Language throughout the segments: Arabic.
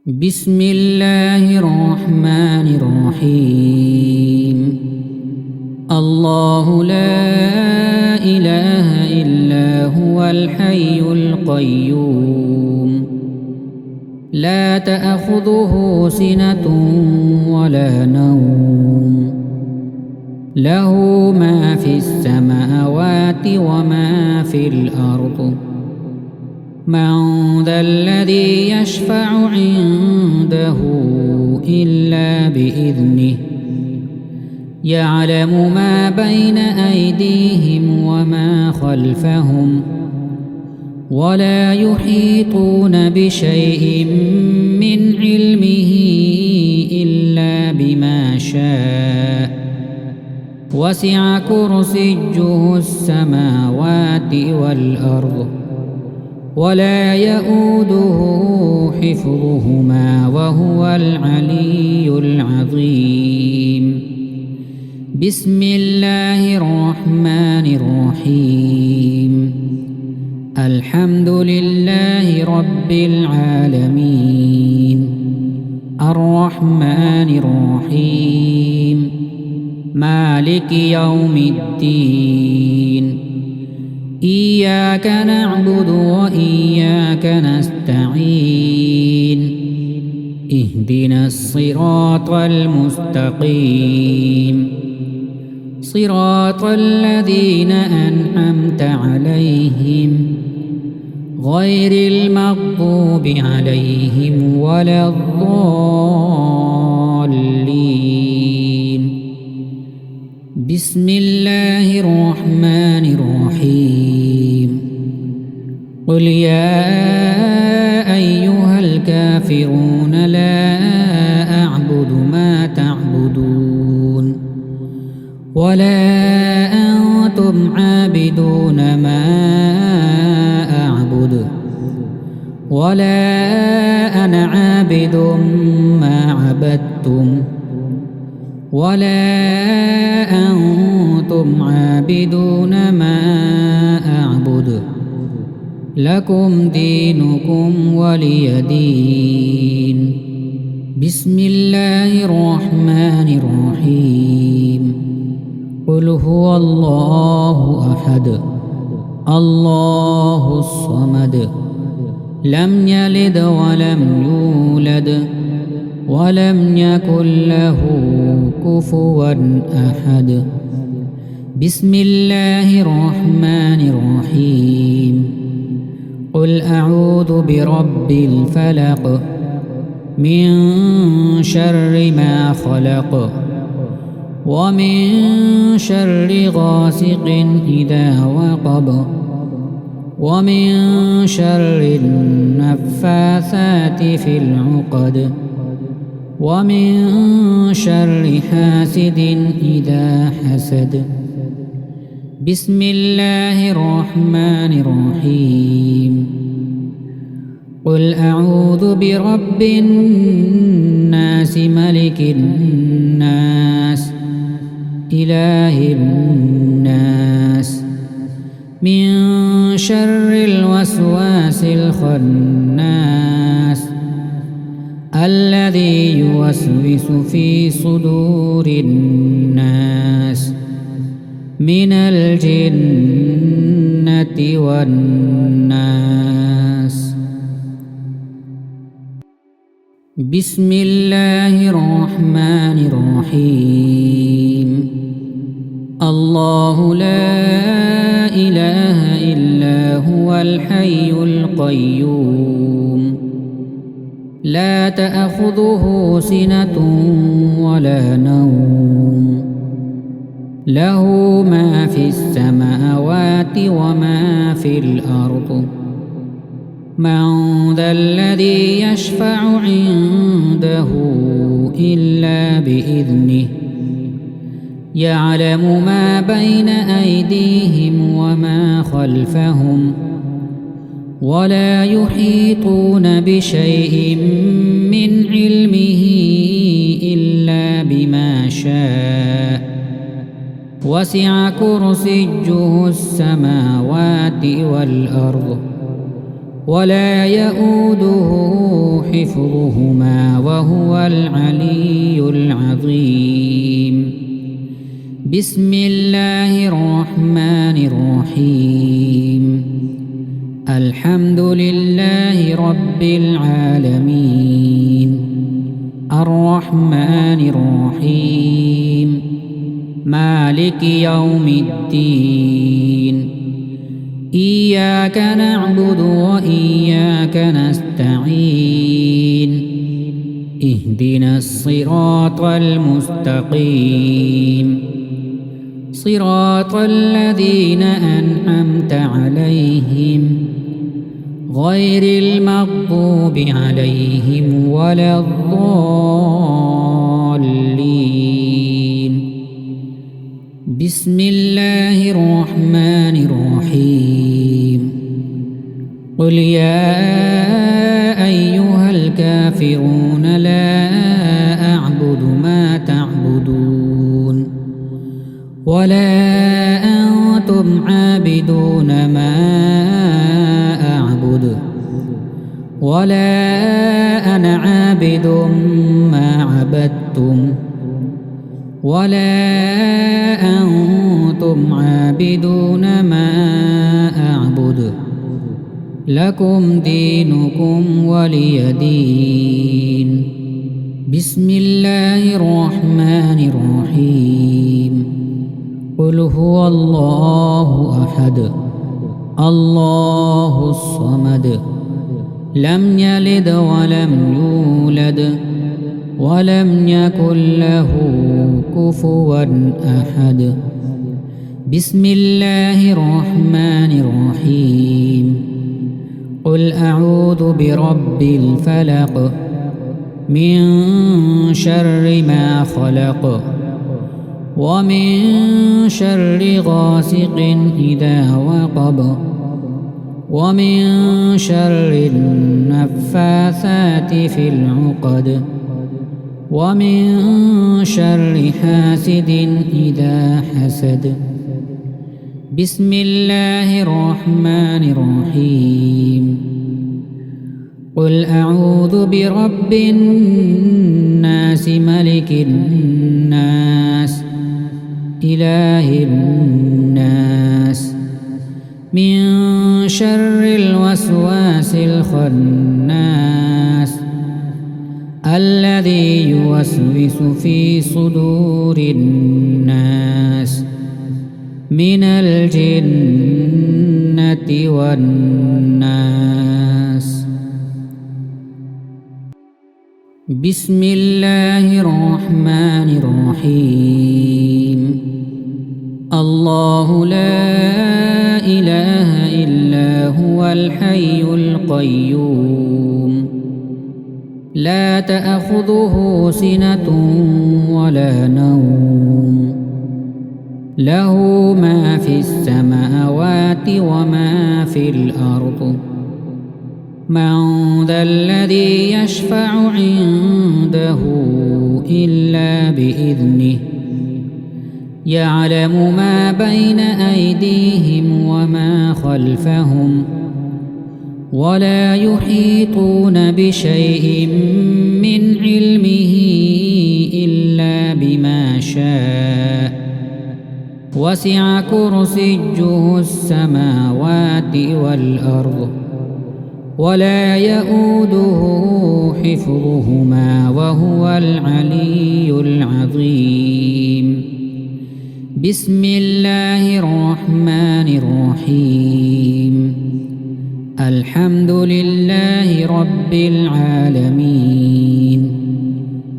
بسم الله الرحمن الرحيم. الله لا إله إلا هو الحي القيوم، لا تأخذه سنة ولا نوم، له ما في السماوات وما في الأرض. من ذا الذي يشفع عنده إلا بإذنه، يعلم ما بين أيديهم وما خلفهم، ولا يحيطون بشيء من علمه إلا بما شاء. وسع كرسيه السماوات والأرض، ولا يؤوده حفظهما وهو العلي العظيم. بسم الله الرحمن الرحيم. الحمد لله رب العالمين، الرحمن الرحيم، مالك يوم الدين. إياك نعبد وإياك نستعين، اهدنا الصراط المستقيم، صراط الذين أنعمت عليهم غير المغضوب عليهم ولا الضالين. بسم الله الرحمن الرحيم. قل يا أيها الكافرون لا أعبد ما تعبدون، ولا أنتم عابدون ما أعبد، ولا أنا عابد ما عبدتم، ولا أنتم عابدون ما أعبد. لكم دينكم ولي دين. بسم الله الرحمن الرحيم. قل هو الله أحد، الله الصمد، لم يلد ولم يولد ولم يكن له كفوا أحد. بسم الله الرحمن الرحيم. قل أعوذ برب الفلق، من شر ما خلق، ومن شر غاسق إذا وقب، ومن شر النفاثات في العقد، ومن شر حاسد إذا حسد. بسم الله الرحمن الرحيم. قل أعوذ برب الناس، ملك الناس، إله الناس، من شر الوسواس الخناس، الذي يوسوس في صدور الناس من الجنة والناس. بسم الله الرحمن الرحيم. الله لا إله إلا هو الحي القيوم، لا تأخذه سنة ولا نوم، له ما في السماوات وما في الأرض. من ذا الذي يشفع عنده إلا بإذنه، يعلم ما بين أيديهم وما خلفهم، ولا يحيطون بشيء من علمه إلا بما شاء. وسع كرسيه السماوات والأرض، ولا يؤوده حفظهما وهو العلي العظيم. بسم الله الرحمن الرحيم. الحمد لله رب العالمين الرحمن الرحيم مالك يوم الدين. إياك نعبد وإياك نستعين. اهدنا الصراط المستقيم صراط الذين أنعمت عليهم غير المغضوب عليهم ولا الضالين. بسم الله الرحمن الرحيم. قل يا أيها الكافرون لا أعبد ما تعبدون ولا أنتم عابدون ما أعبد ولا أنا عابد ما عبدتم ولا أنتم عابدون ما أعبد لكم دينكم ولي دين. بسم الله الرحمن الرحيم. قل هو الله أحد الله الصمد لم يلد ولم يولد ولم يكن له كفوا أحد. بسم الله الرحمن الرحيم. قل أعوذ برب الفلق من شر ما خلق ومن شر غاسق إذا وقب ومن شر النفاثات في العقد ومن شر حاسد إذا حسد. بسم الله الرحمن الرحيم. قل أعوذ برب الناس ملك الناس إله الناس من شر الوسواس الخناس الذي يوسوس في صدور الناس من الجنة والناس. بسم الله الرحمن الرحيم. الله لا إله إلا هو الحي القيوم لا تأخذه سنة ولا نوم له ما في السماوات وما في الأرض. من ذا الذي يشفع عنده إلا بإذنه يعلم ما بين أيديهم وما خلفهم ولا يحيطون بشيء من علمه إلا بما شاء وسع كرسيه السماوات والأرض ولا يؤوده حفظهما وهو العلي العظيم. بسم الله الرحمن الرحيم. الحمد لله رب العالمين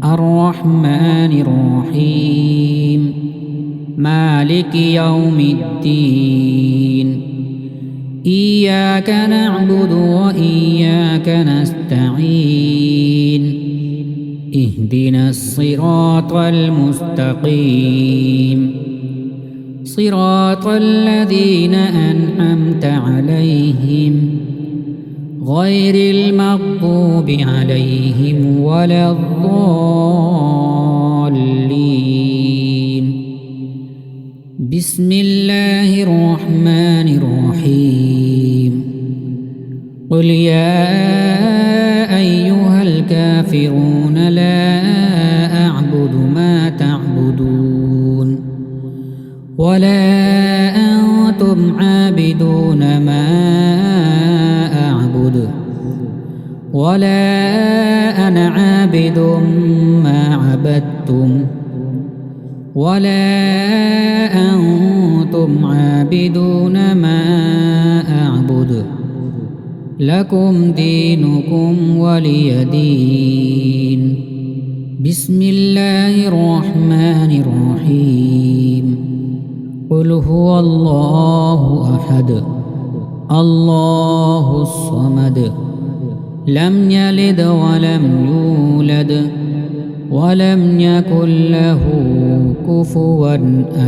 الرحمن الرحيم مالك يوم الدين. إياك نعبد وإياك نستعين. اهدنا الصراط المستقيم صراط الذين أنعمت عليهم غير المغضوب عليهم ولا الضالين. بسم الله الرحمن الرحيم. قل يا أيها الكافرون لا أعبد ما تعبدون ولا أنتم عابدون ما أعبد ولا أنا عابد ما عبدتم ولا أنتم عابدون ما أعبد لكم دينكم ولي دين. بسم الله الرحمن الرحيم. قل هو الله أحد الله الصمد لم يلد ولم يولد ولم يكن له كفوا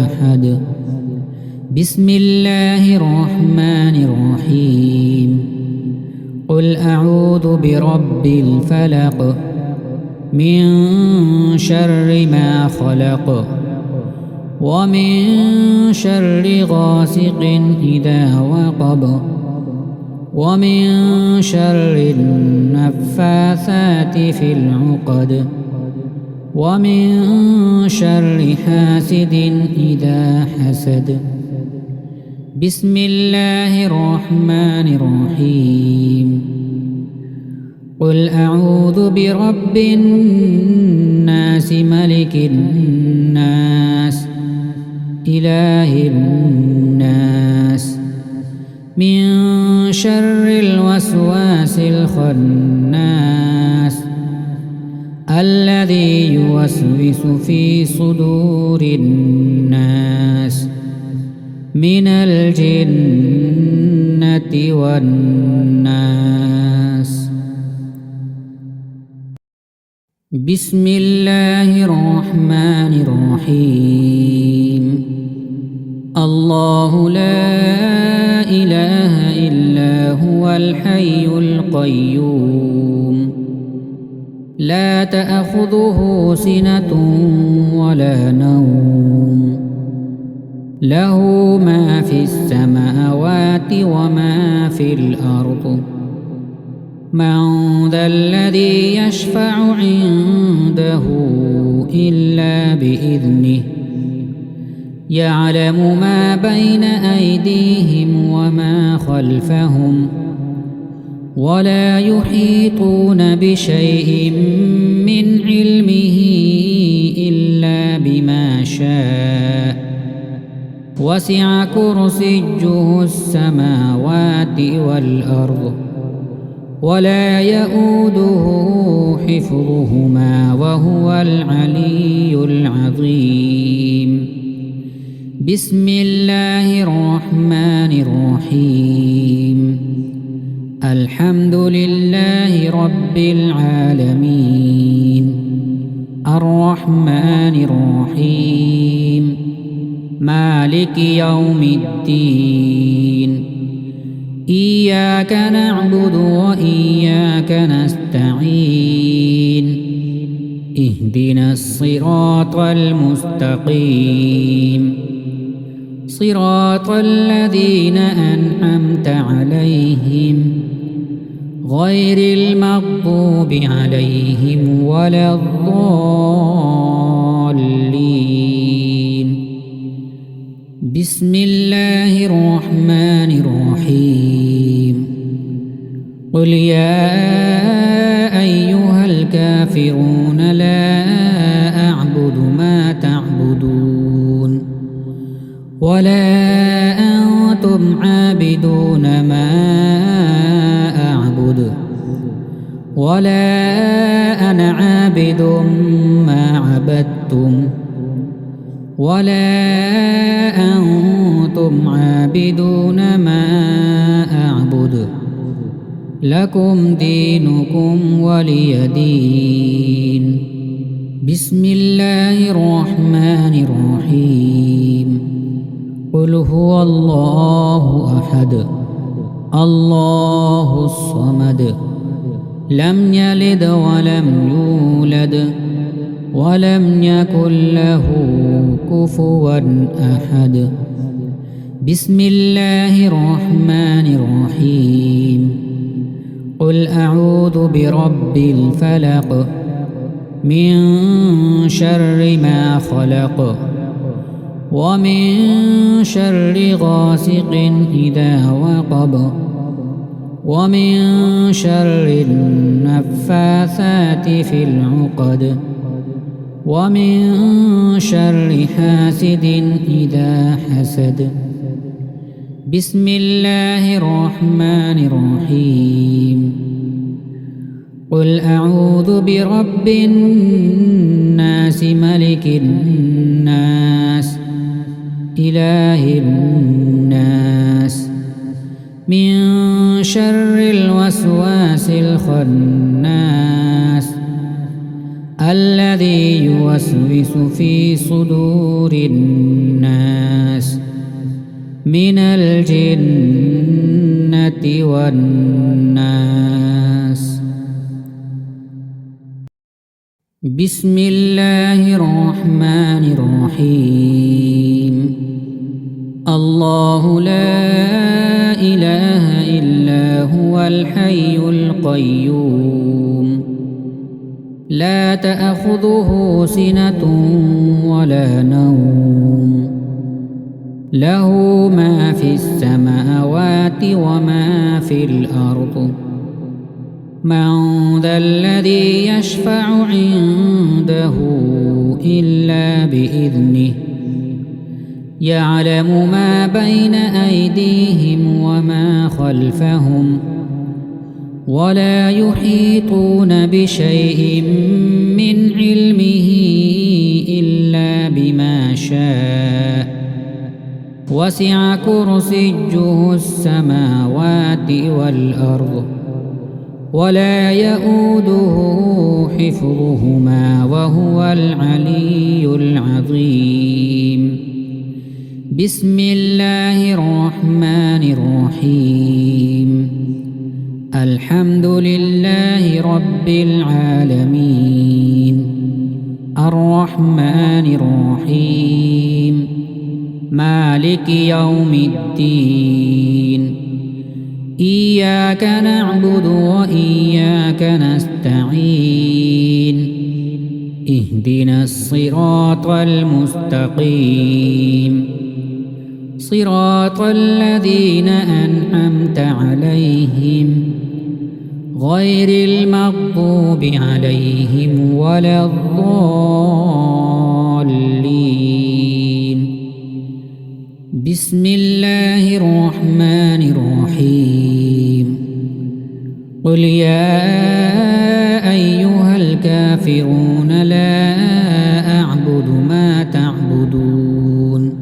أحد. بسم الله الرحمن الرحيم. قل أعوذ برب الفلق من شر ما خلق ومن شر غاسق إذا وقب ومن شر النفاثات في العقد ومن شر حاسد إذا حسد. بسم الله الرحمن الرحيم. قل أعوذ برب الناس ملك الناس إله الناس من شر الوسواس الخناس الذي يوسوس في صدور الناس من الجنة والناس. بسم الله الرحمن الرحيم. الله لا إله إلا هو الحي القيوم لا تأخذه سنة ولا نوم له ما في السماوات وما في الأرض. من ذا الذي يشفع عنده إلا بإذنه يعلم ما بين أيديهم وما خلفهم ولا يحيطون بشيء من علمه إلا بما شاء وسع كرسيه السماوات والأرض ولا يؤوده حفظهما وهو العلي العظيم. بسم الله الرحمن الرحيم. الحمد لله رب العالمين الرحمن الرحيم مالك يوم الدين. إياك نعبد وإياك نستعين. اهدنا الصراط المستقيم صراط الذين أنعمت عليهم غير المغضوب عليهم ولا الضالين. بسم الله الرحمن الرحيم. قل يا أيها الكافرون لا أعبد ما تعبدون ولا أنتم عابدون ما أعبد ولا أنا عابد ما عبدتم ولا أنتم عابدون ما أعبد لكم دينكم ولي دين. بسم الله الرحمن الرحيم. قل هو الله أحد الله الصمد لم يلد ولم يولد ولم يكن له كفوا أحد. بسم الله الرحمن الرحيم. قل أعوذ برب الفلق من شر ما خلق ومن شر غاسق إذا وقب ومن شر النفاثات في العقد ومن شر حاسد إذا حسد. بسم الله الرحمن الرحيم. قل أعوذ برب الناس ملك الناس إله الناس من شر الوسواس الخناس الذي يوسوس في صدور الناس من الجنة والناس. بسم الله الرحمن الرحيم. الله لا إله إلا هو الحي القيوم لا تأخذه سنة ولا نوم له ما في السماوات وما في الأرض. من ذا الذي يشفع عنده إلا بإذنه يعلم ما بين أيديهم وما خلفهم ولا يحيطون بشيء من علمه إلا بما شاء وسع كرسيه السماوات والأرض ولا يؤوده حفظهما وهو العلي العظيم. بسم الله الرحمن الرحيم. الحمد لله رب العالمين الرحمن الرحيم مالك يوم الدين إياك نعبد وإياك نستعين اهدنا الصراط المستقيم صراط الذين أنعمت عليهم غير المغضوب عليهم ولا الضالين. بسم الله الرحمن الرحيم. قل يا أيها الكافرون لا أعبد ما تعبدون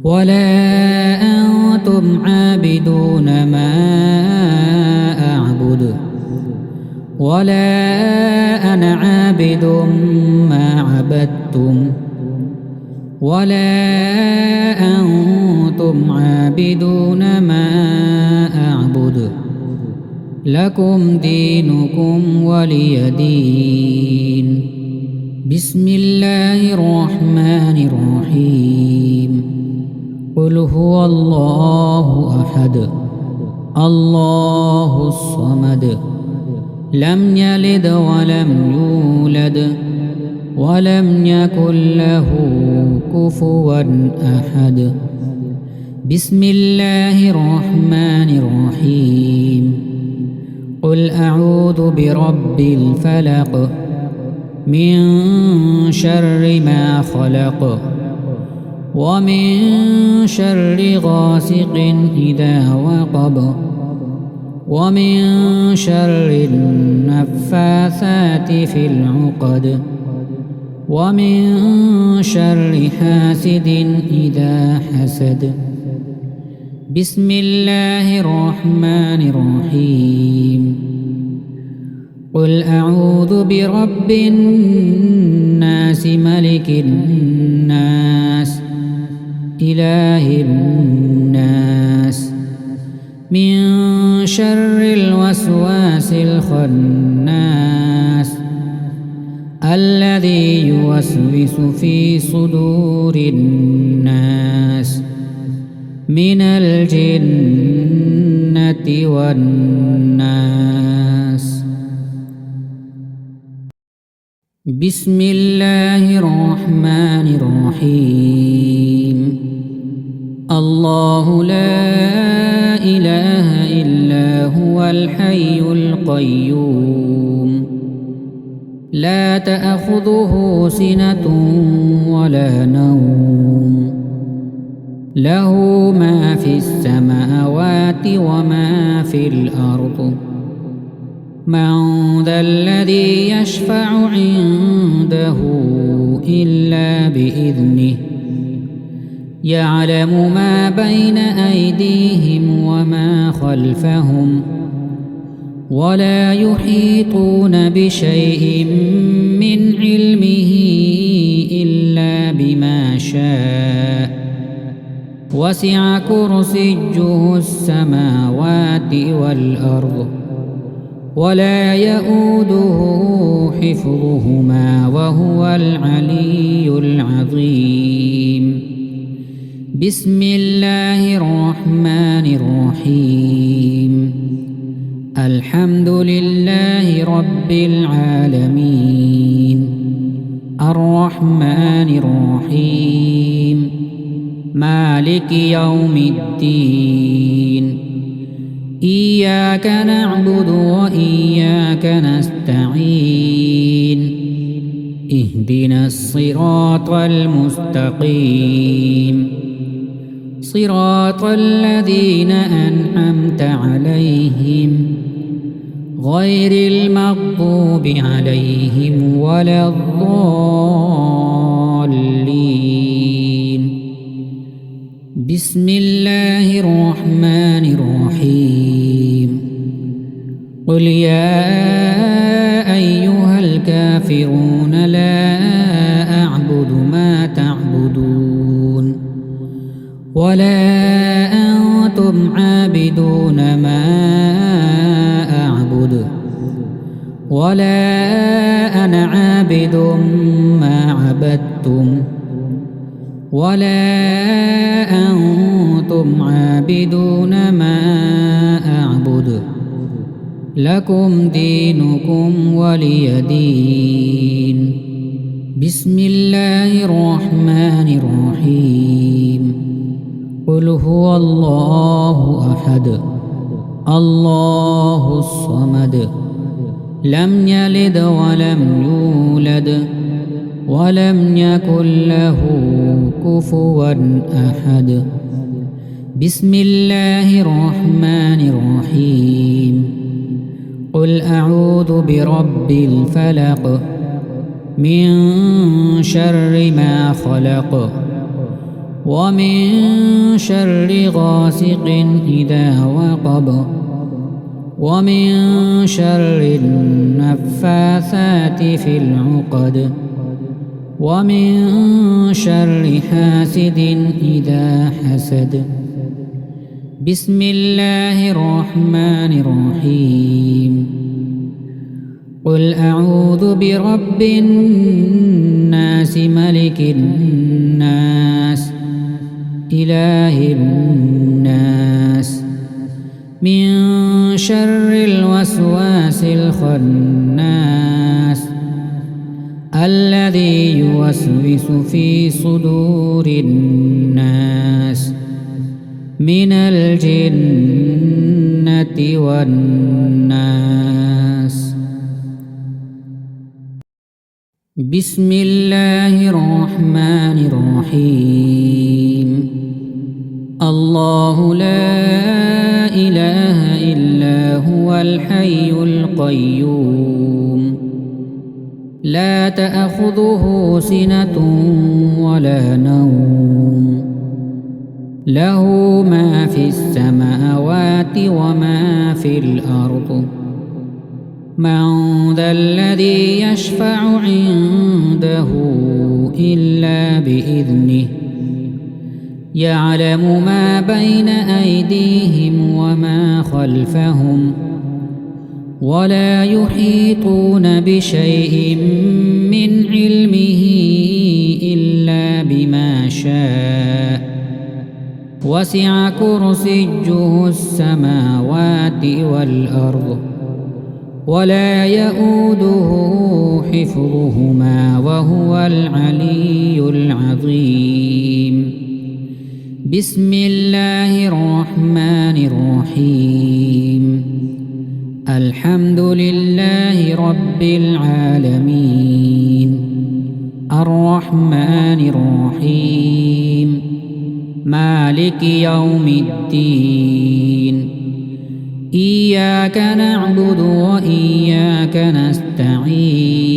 ولا أنتم عابدون ما أعبد ولا أنا عابد ما عبدتم ولا أنتم عابدون ما أعبد لكم دينكم ولي دين. بسم الله الرحمن الرحيم. قل هو الله أحد الله الصمد لم يلد ولم يولد ولم يكن له كفوا أحد. بسم الله الرحمن الرحيم. قل أعوذ برب الفلق من شر ما خلق ومن شر غاسق إذا وقب ومن شر النفاثات في العقد ومن شر حاسد إذا حسد. بسم الله الرحمن الرحيم. قل أعوذ برب الناس ملك الناس إله الناس من شر الوسواس الخناس الذي يوسوس في صدور الناس من الجنة والناس. بسم الله الرحمن الرحيم الله لا إله إلا هو الحي القيوم لا تأخذه سنة ولا نوم له ما في السماوات وما في الأرض من ذا الذي يشفع عنده إلا بإذنه يعلم ما بين أيديهم وما خلفهم ولا يحيطون بشيء من علمه إلا بما شاء وسع كرسيه السماوات والأرض ولا يؤوده حفظهما وهو العلي العظيم بسم الله الرحمن الرحيم الحمد لله رب العالمين الرحمن الرحيم مالك يوم الدين إياك نعبد وإياك نستعين اهدنا الصراط المستقيم صراط الذين أنعمت عليهم غير المغضوب عليهم ولا الضالين بسم الله الرحمن الرحيم قل يا أيها الكافرون لا أعبد ما تعبدون ولا أنتم عابدون ما أعبد ولا أنا عابد ما عبدتم ولا أنتم عابدون ما أعبد لكم دينكم ولي دين بسم الله الرحمن الرحيم قل هو الله أحد الله الصمد لم يلد ولم يولد ولم يكن له كفوا أحد بسم الله الرحمن الرحيم قل أعوذ برب الفلق من شر ما خلق ومن شر غاسق إذا وقب ومن شر النفاثات في العقد ومن شر حاسد إذا حسد بسم الله الرحمن الرحيم قل أعوذ برب الناس ملك الناس إله الناس من شر الوسواس الخناس الذي يوسوس في صدور الناس من الجنة والناس بسم الله الرحمن الرحيم الله لا إله إلا هو الحي القيوم لا تأخذه سنة ولا نوم له ما في السماوات وما في الأرض من ذا الذي يشفع عنده إلا بإذنه يعلم ما بين أيديهم وما خلفهم ولا يحيطون بشيء من علمه إلا بما شاء وسع كرسيه السماوات والأرض ولا يؤوده حفظهما وهو العلي العظيم. بسم الله الرحمن الرحيم. الحمد لله رب العالمين الرحمن الرحيم مالك يوم الدين. إياك نعبد وإياك نستعين.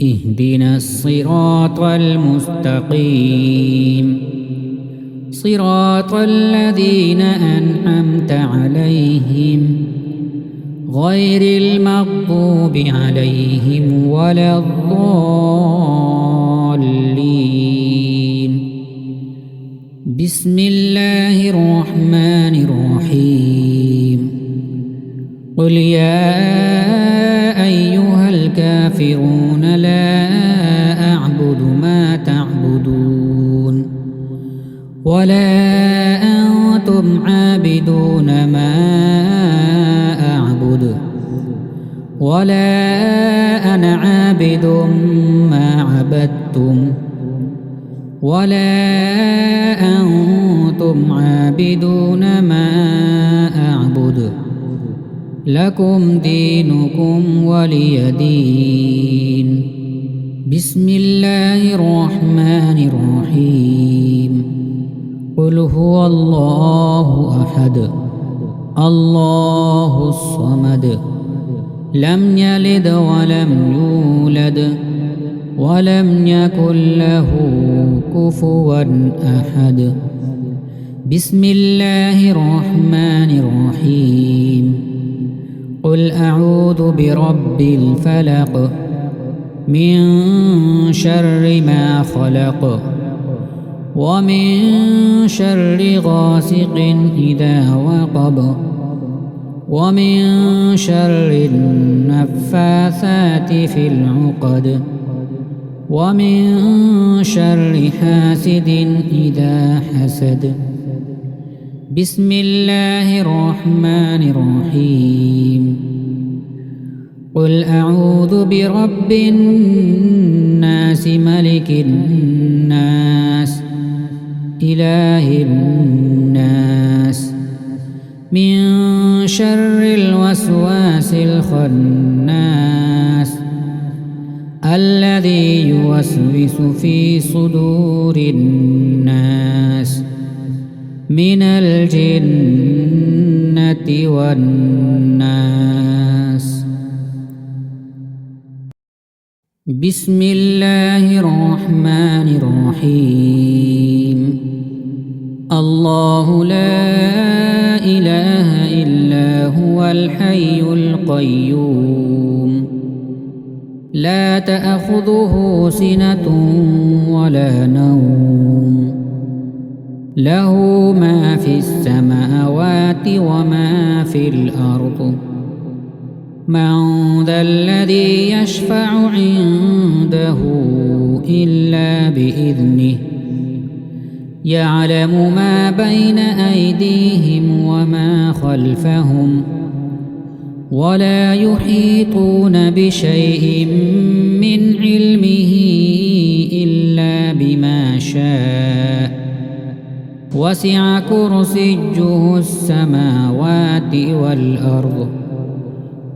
اهدنا الصراط المستقيم صراط الذين أنعمت عليهم غير المغضوب عليهم ولا الضالين. بسم الله الرحمن الرحيم. قل يا أيها الكافرون لا أعبد ما تعبدون ولا أنتم عابدون ما أعبد ولا أنا عابد ما عبدتم ولا أنتم عابدون ما أعبد لكم دينكم ولي دين. بسم الله الرحمن الرحيم. قل هو الله أحد الله الصمد لم يلد ولم يولد ولم يكن له كفوا أحد. بسم الله الرحمن الرحيم. قل أعوذ برب الفلق من شر ما خلق ومن شر غاسق إذا وقب ومن شر النفاثات في العقد ومن شر حاسد إذا حسد. بسم الله الرحمن الرحيم. قل أعوذ برب الناس ملك الناس إله الناس من شر الوسواس الخناس الذي يوسوس في صدور الناس من الجنة والناس. بسم الله الرحمن الرحيم. الله لا إله إلا هو الحي القيوم لا تأخذه سنة ولا نوم له ما في السماوات وما في الأرض. من ذا الذي يشفع عنده إلا بإذنه يعلم ما بين أيديهم وما خلفهم ولا يحيطون بشيء من علمه إلا بما شاء. وسع كرسيه السماوات والأرض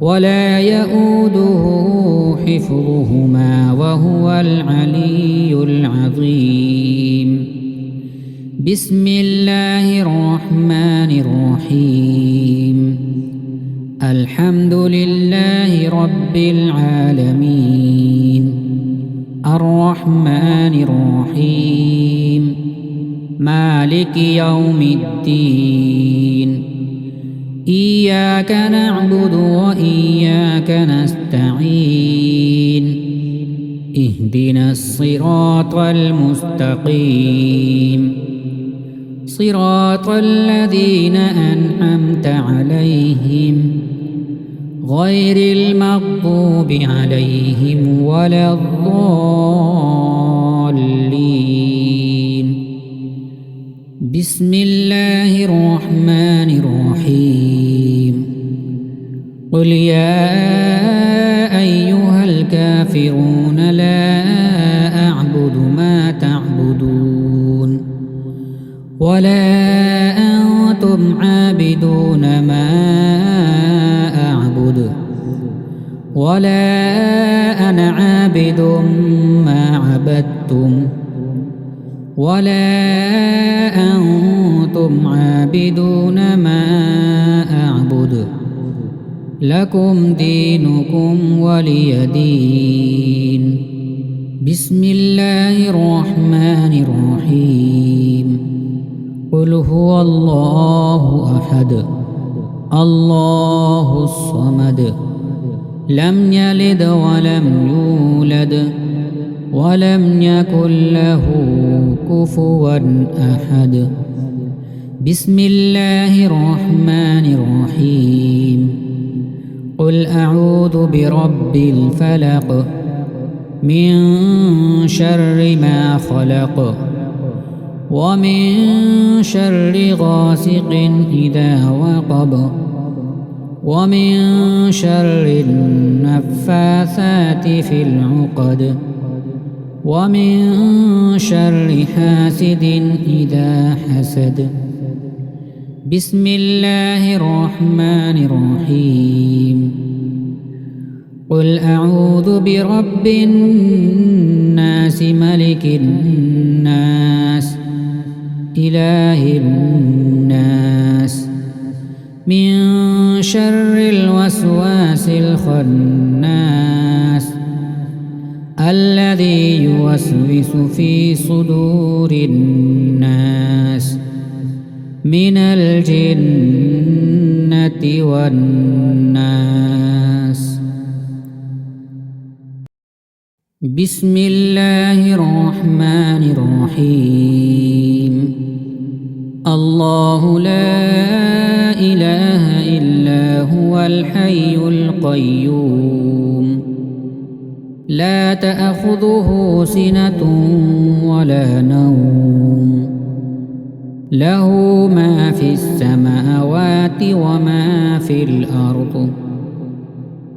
ولا يؤوده حفظهما وهو العلي العظيم. بسم الله الرحمن الرحيم. الحمد لله رب العالمين الرحمن الرحيم مالك يوم الدين. إياك نعبد وإياك نستعين. اهدنا الصراط المستقيم صراط الذين أنعمت عليهم غير المغضوب عليهم ولا الضالين. بسم الله الرحمن الرحيم. قل يا أيها الكافرون لا أعبد ما تعبدون ولا أنتم عابدون ما أعبد ولا أنا عابد ما عبدتم ولا أنتم عابدون ما أعبد لكم دينكم ولي دين. بسم الله الرحمن الرحيم. قل هو الله أحد الله الصمد لم يلد ولم يولد ولم يكن له كفوا أحد. بسم الله الرحمن الرحيم. قل أعوذ برب الفلق من شر ما خلق ومن شر غاسق إذا وقب ومن شر النفاثات في العقد ومن شر حاسد إذا حسد. بسم الله الرحمن الرحيم. قل أعوذ برب الناس ملك الناس إله الناس من شر الوسواس الخناس الذي يوسوس في صدور الناس من الجنة والناس. بسم الله الرحمن الرحيم. الله لا إله إلا هو الحي القيوم لا تأخذه سنة ولا نوم له ما في السماوات وما في الأرض.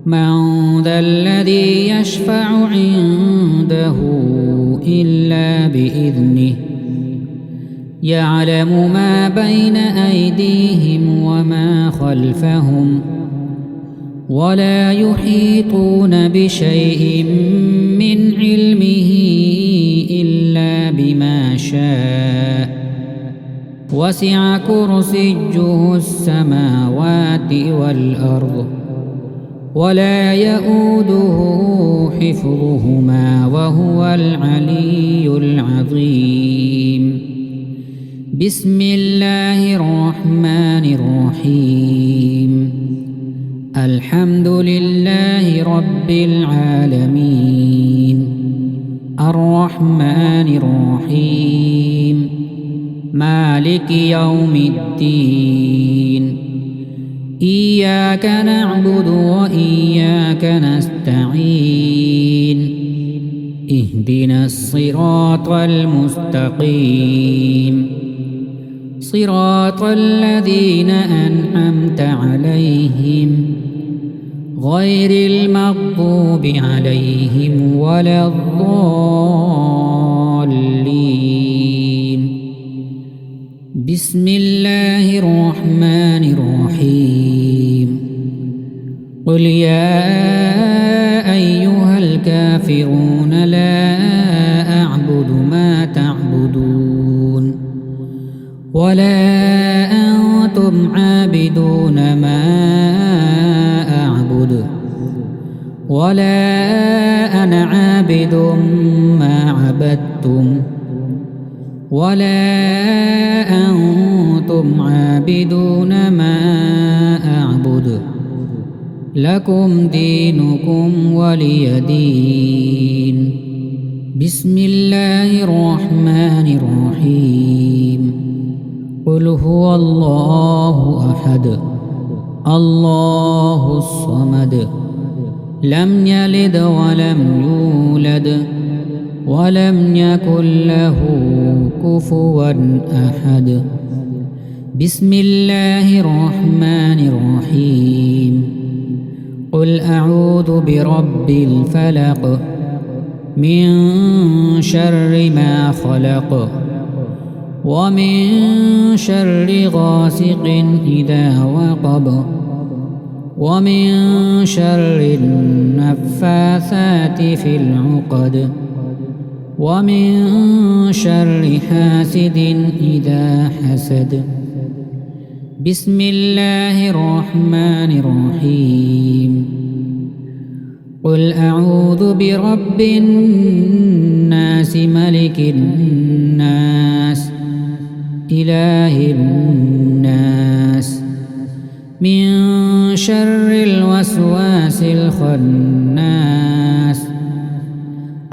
من ذا الذي يشفع عنده إلا بإذنه يعلم ما بين أيديهم وما خلفهم ولا يحيطون بشيء من علمه إلا بما شاء وسع كرسيه السماوات والأرض ولا يؤوده حفظهما وهو العلي العظيم. بسم الله الرحمن الرحيم. الحمد لله رب العالمين الرحمن الرحيم مالك يوم الدين إياك نعبد وإياك نستعين اهدنا الصراط المستقيم صراط الذين أنعمت عليهم غير المغضوب عليهم ولا الضالين. بسم الله الرحمن الرحيم. قل يا أيها الكافرون لا أعبد ما تعبدون ولا أنتم عابدون ما أعبد ولا أنا عابد ما عبدتم ولا أنتم عابدون ما أعبد لكم دينكم ولي دين. بسم الله الرحمن الرحيم. قل هو الله أحد الله الصمد لم يلد ولم يولد ولم يكن له كفوا أحد. بسم الله الرحمن الرحيم. قل أعوذ برب الفلق من شر ما خلق ومن شر غاسق إذا وقب ومن شر النفاثات في العقد ومن شر حاسد إذا حسد. بسم الله الرحمن الرحيم. قل أعوذ برب الناس ملك الناس إله الناس من شر الوسواس الخناس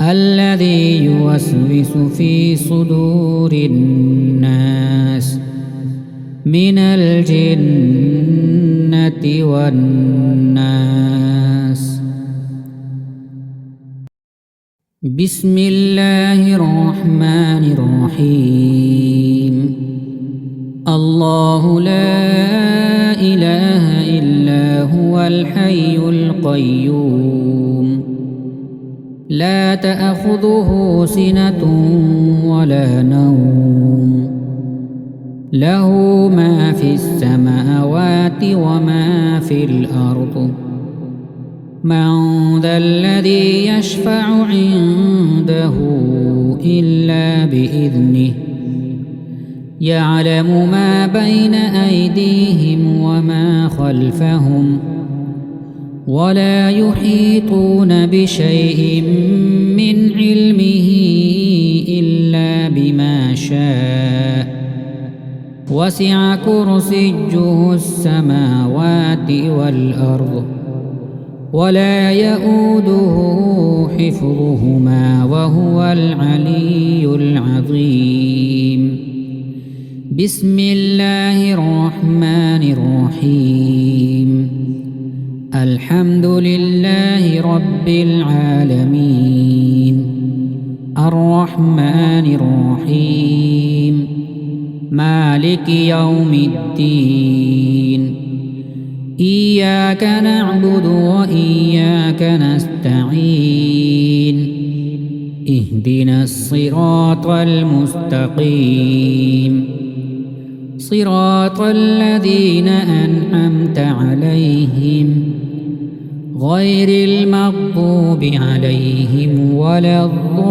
الذي يوسوس في صدور الناس من الجنة والناس. بسم الله الرحمن الرحيم. الله لا إله إلا هو الحي القيوم لا تأخذه سنة ولا نوم له ما في السماوات وما في الأرض. من ذا الذي يشفع عنده إلا بإذنه يعلم ما بين أيديهم وما خلفهم ولا يحيطون بشيء من علمه إلا بما شاء وسع كرسيه السماوات والأرض ولا يؤوده حفظهما وهو العلي العظيم. بسم الله الرحمن الرحيم. الحمد لله رب العالمين الرحمن الرحيم مالك يوم الدين إياك نعبد وإياك نستعين اهدنا الصراط المستقيم صراط الذين أنعمت عليهم غير المغضوب عليهم ولا الضالين.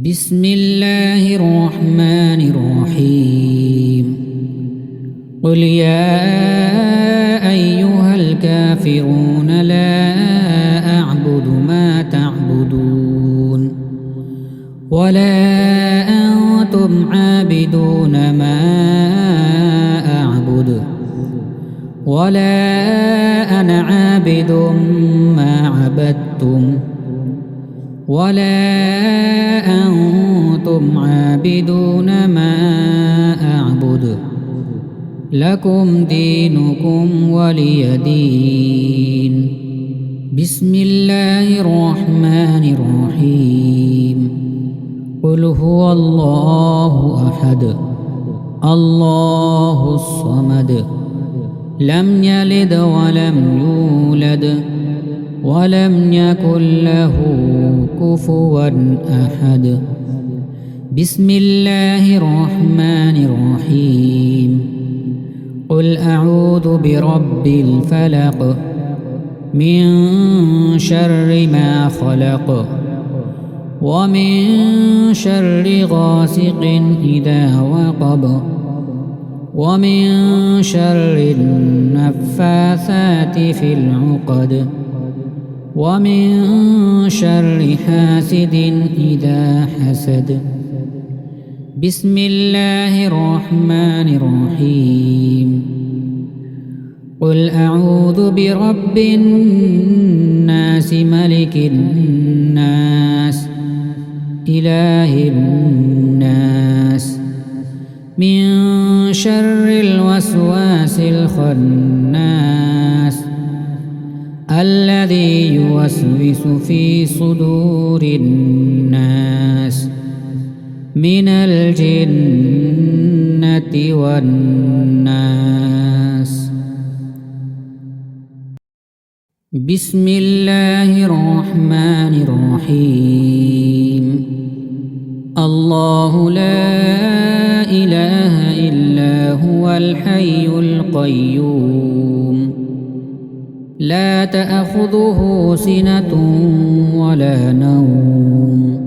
بسم الله الرحمن الرحيم. قل يا أيها الكافرون لا أعبد ما تعبدون ولا أنتم عابدون ما أعبد ولا أنا عابد ما عبدتم ولا أنتم عابدون ما أعبد لكم دينكم ولي دين. بسم الله الرحمن الرحيم. قل هو الله أحد الله الصمد لم يلد ولم يولد ولم يكن له كفوا أحد. بسم الله الرحمن الرحيم. قل أعوذ برب الفلق من شر ما خلق ومن شر غاسق إذا وقب ومن شر النفاثات في العقد ومن شر حاسد إذا حسد. بسم الله الرحمن الرحيم. قل أعوذ برب الناس ملك الناس إله الناس من شر الوسواس الخناس الذي يوسوس في صدور الناس من الجنة والناس. بسم الله الرحمن الرحيم. الله لا إله إلا هو الحي القيوم لا تأخذه سنة ولا نوم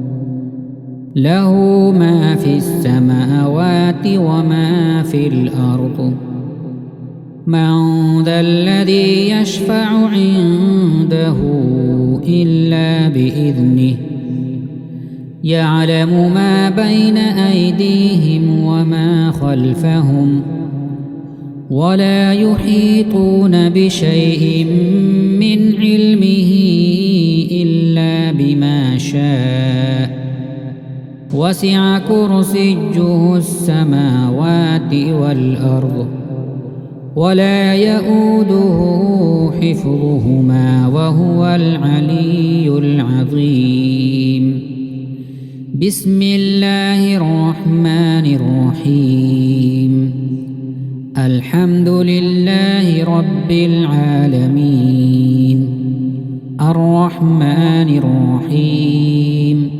له ما في السماوات وما في الأرض. من ذا الذي يشفع عنده إلا بإذنه يعلم ما بين أيديهم وما خلفهم ولا يحيطون بشيء من علمه إلا بما شاء. وسع كرسيه السماوات والأرض ولا يؤوده حفظهما وهو العلي العظيم. بسم الله الرحمن الرحيم. الحمد لله رب العالمين الرحمن الرحيم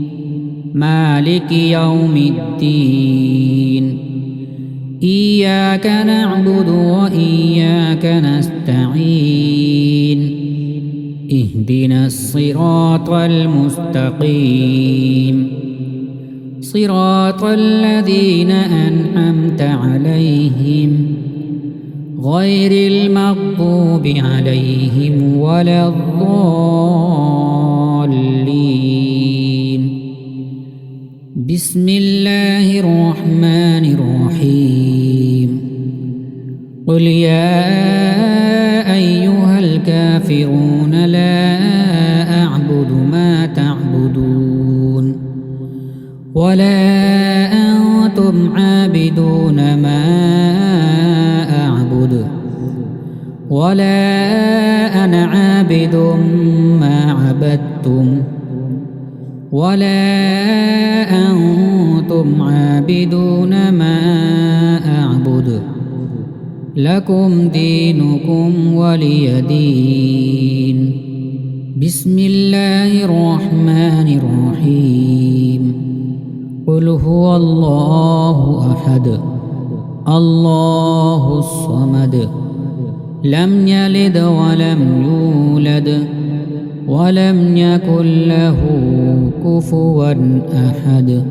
مالك يوم الدين. إياك نعبد وإياك نستعين. اهدنا الصراط المستقيم صراط الذين أنعمت عليهم غير المغضوب عليهم ولا الضالين. بسم الله الرحمن الرحيم. قل يا أيها الكافرون لا أعبد ما تعبدون ولا أنتم عابدون ما أعبد ولا أنا عابد ما عبدتم ولا أنتم عابدون ما أعبد لكم دينكم ولي دين. بسم الله الرحمن الرحيم. قل هو الله أحد الله الصمد لم يلد ولم يولد ولم يكن له كفوا أحد.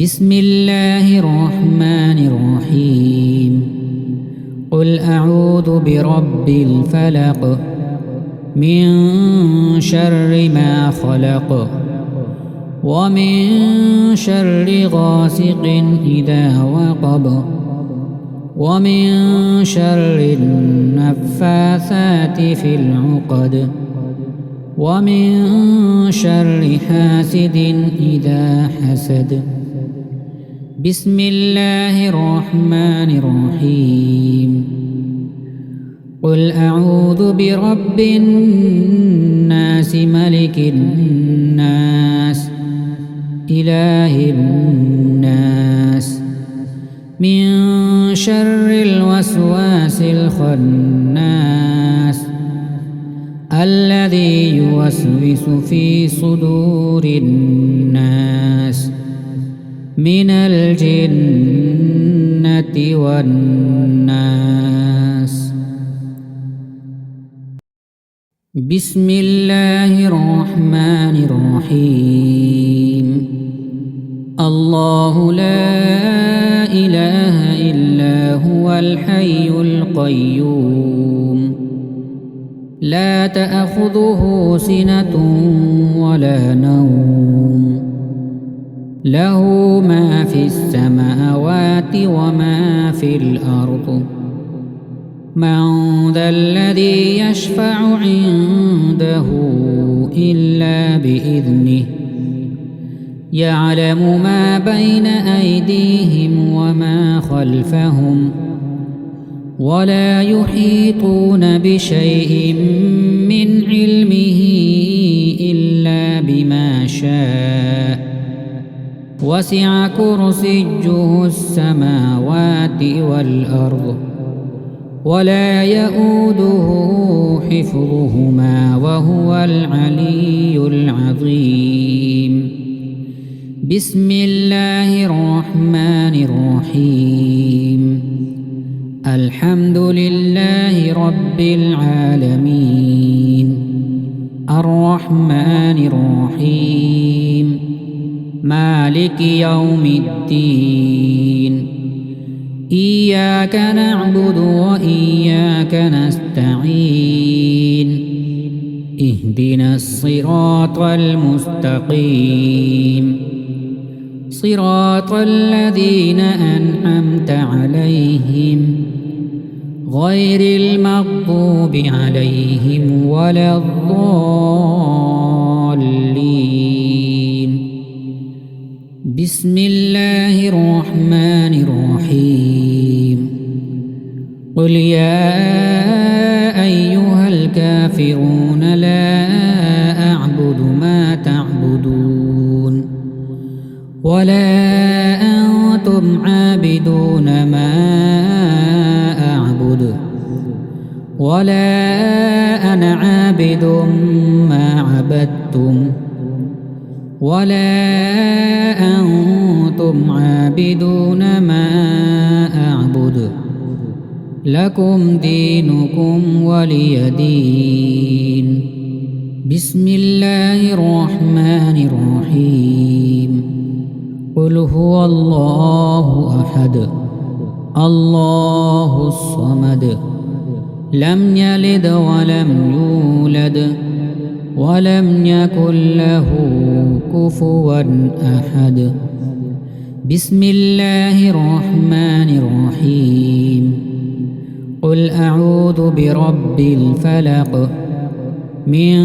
بسم الله الرحمن الرحيم. قل أعوذ برب الفلق من شر ما خلق ومن شر غاسق إذا وقب ومن شر النفاثات في العقد ومن شر حاسد إذا حسد. بسم الله الرحمن الرحيم. قل أعوذ برب الناس ملك الناس إله الناس من شر الوسواس الخناس الذي يوسوس في صدور الناس من الجنة والناس. بسم الله الرحمن الرحيم. الله لا إله إلا هو الحي القيوم لا تأخذه سنة ولا نوم له ما في السماوات وما في الأرض. من ذا الذي يشفع عنده إلا بإذنه يعلم ما بين أيديهم وما خلفهم ولا يحيطون بشيء من علمه إلا بما شاء. وسع كرسيه السماوات والأرض ولا يؤوده حفظهما وهو العلي العظيم. بسم الله الرحمن الرحيم. الحمد لله رب العالمين الرحمن الرحيم مالك يوم الدين. إياك نعبد وإياك نستعين. اهدنا الصراط المستقيم صراط الذين أنعمت عليهم غير المغضوب عليهم ولا الضالين. بسم الله الرحمن الرحيم. قل يا أيها الكافرون لا أعبد ما تعبدون ولا أنتم عابدون ما أعبد ولا أنا عابد ما عبدتم ولا أنتم عابدون ما أعبد لكم دينكم ولي دين. بسم الله الرحمن الرحيم. قل هو الله أحد الله الصمد لم يلد ولم يولد ولم يكن له كفوا أحد. بسم الله الرحمن الرحيم. قل أعوذ برب الفلق من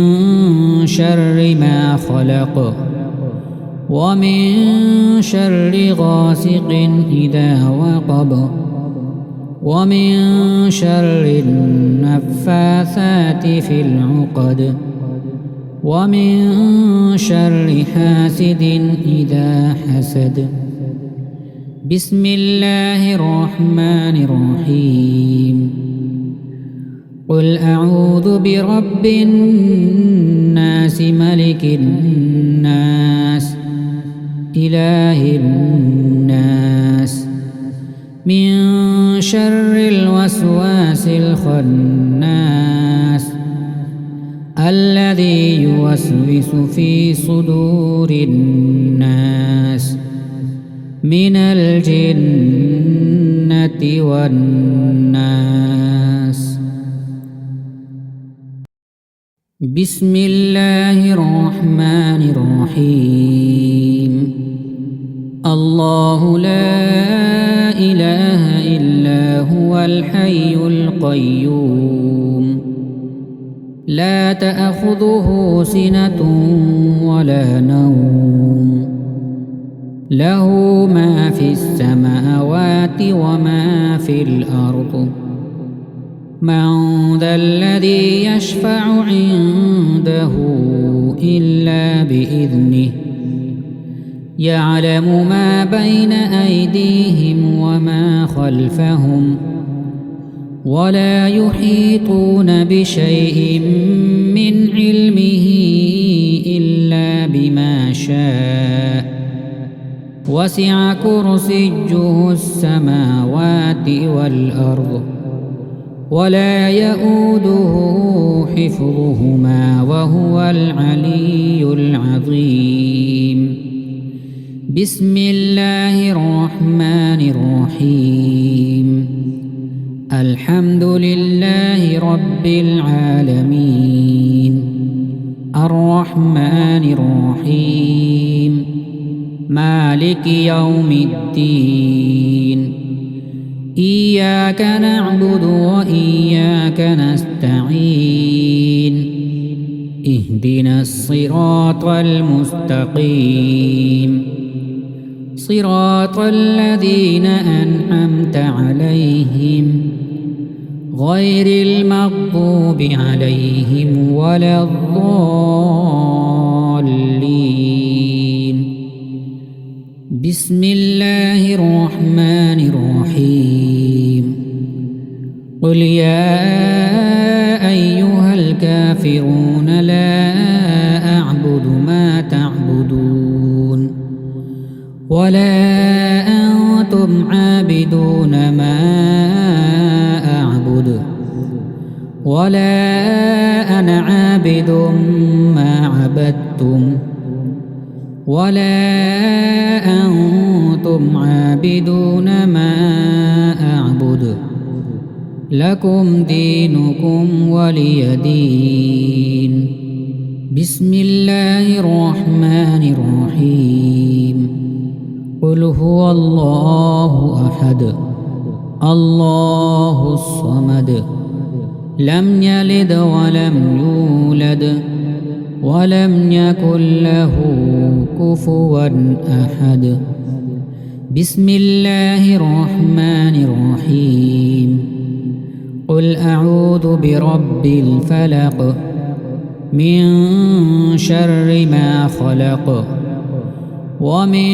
شر ما خلق ومن شر غاسق إذا وقب ومن شر النفاثات في العقد ومن شر حاسد إذا حسد. بسم الله الرحمن الرحيم. قل أعوذ برب الناس ملك الناس إله الناس من شر الوسواس الخناس الذي يوسوس في صدور الناس من الجنة والناس. بسم الله الرحمن الرحيم. الله لا إله إلا هو الحي القيوم لا تأخذه سنة ولا نوم له ما في السماوات وما في الأرض. من ذا الذي يشفع عنده إلا بإذنه يعلم ما بين أيديهم وما خلفهم ولا يحيطون بشيء من علمه إلا بما شاء. وسع كرسيه السماوات والأرض ولا يؤوده حفظهما وهو العلي العظيم. بسم الله الرحمن الرحيم. الحمد لله رب العالمين الرحمن الرحيم مالك يوم الدين. إياك نعبد وإياك نستعين. اهدنا الصراط المستقيم صراط الذين أنعمت عليهم غير المغضوب عليهم ولا الضالين. بسم الله الرحمن الرحيم قل يا أيها الكافرون لا أعبد ما تعبدون ولا أنتم عابدون ما أعبد ولا أنا عابد ما عبدتم ولا أنتم عابدون ما أعبد لكم دينكم ولي دين. بسم الله الرحمن الرحيم قل هو الله أحد الله الصمد لم يلد ولم يولد ولم يكن له كفوا أحد. بسم الله الرحمن الرحيم قل أعوذ برب الفلق من شر ما خلق ومن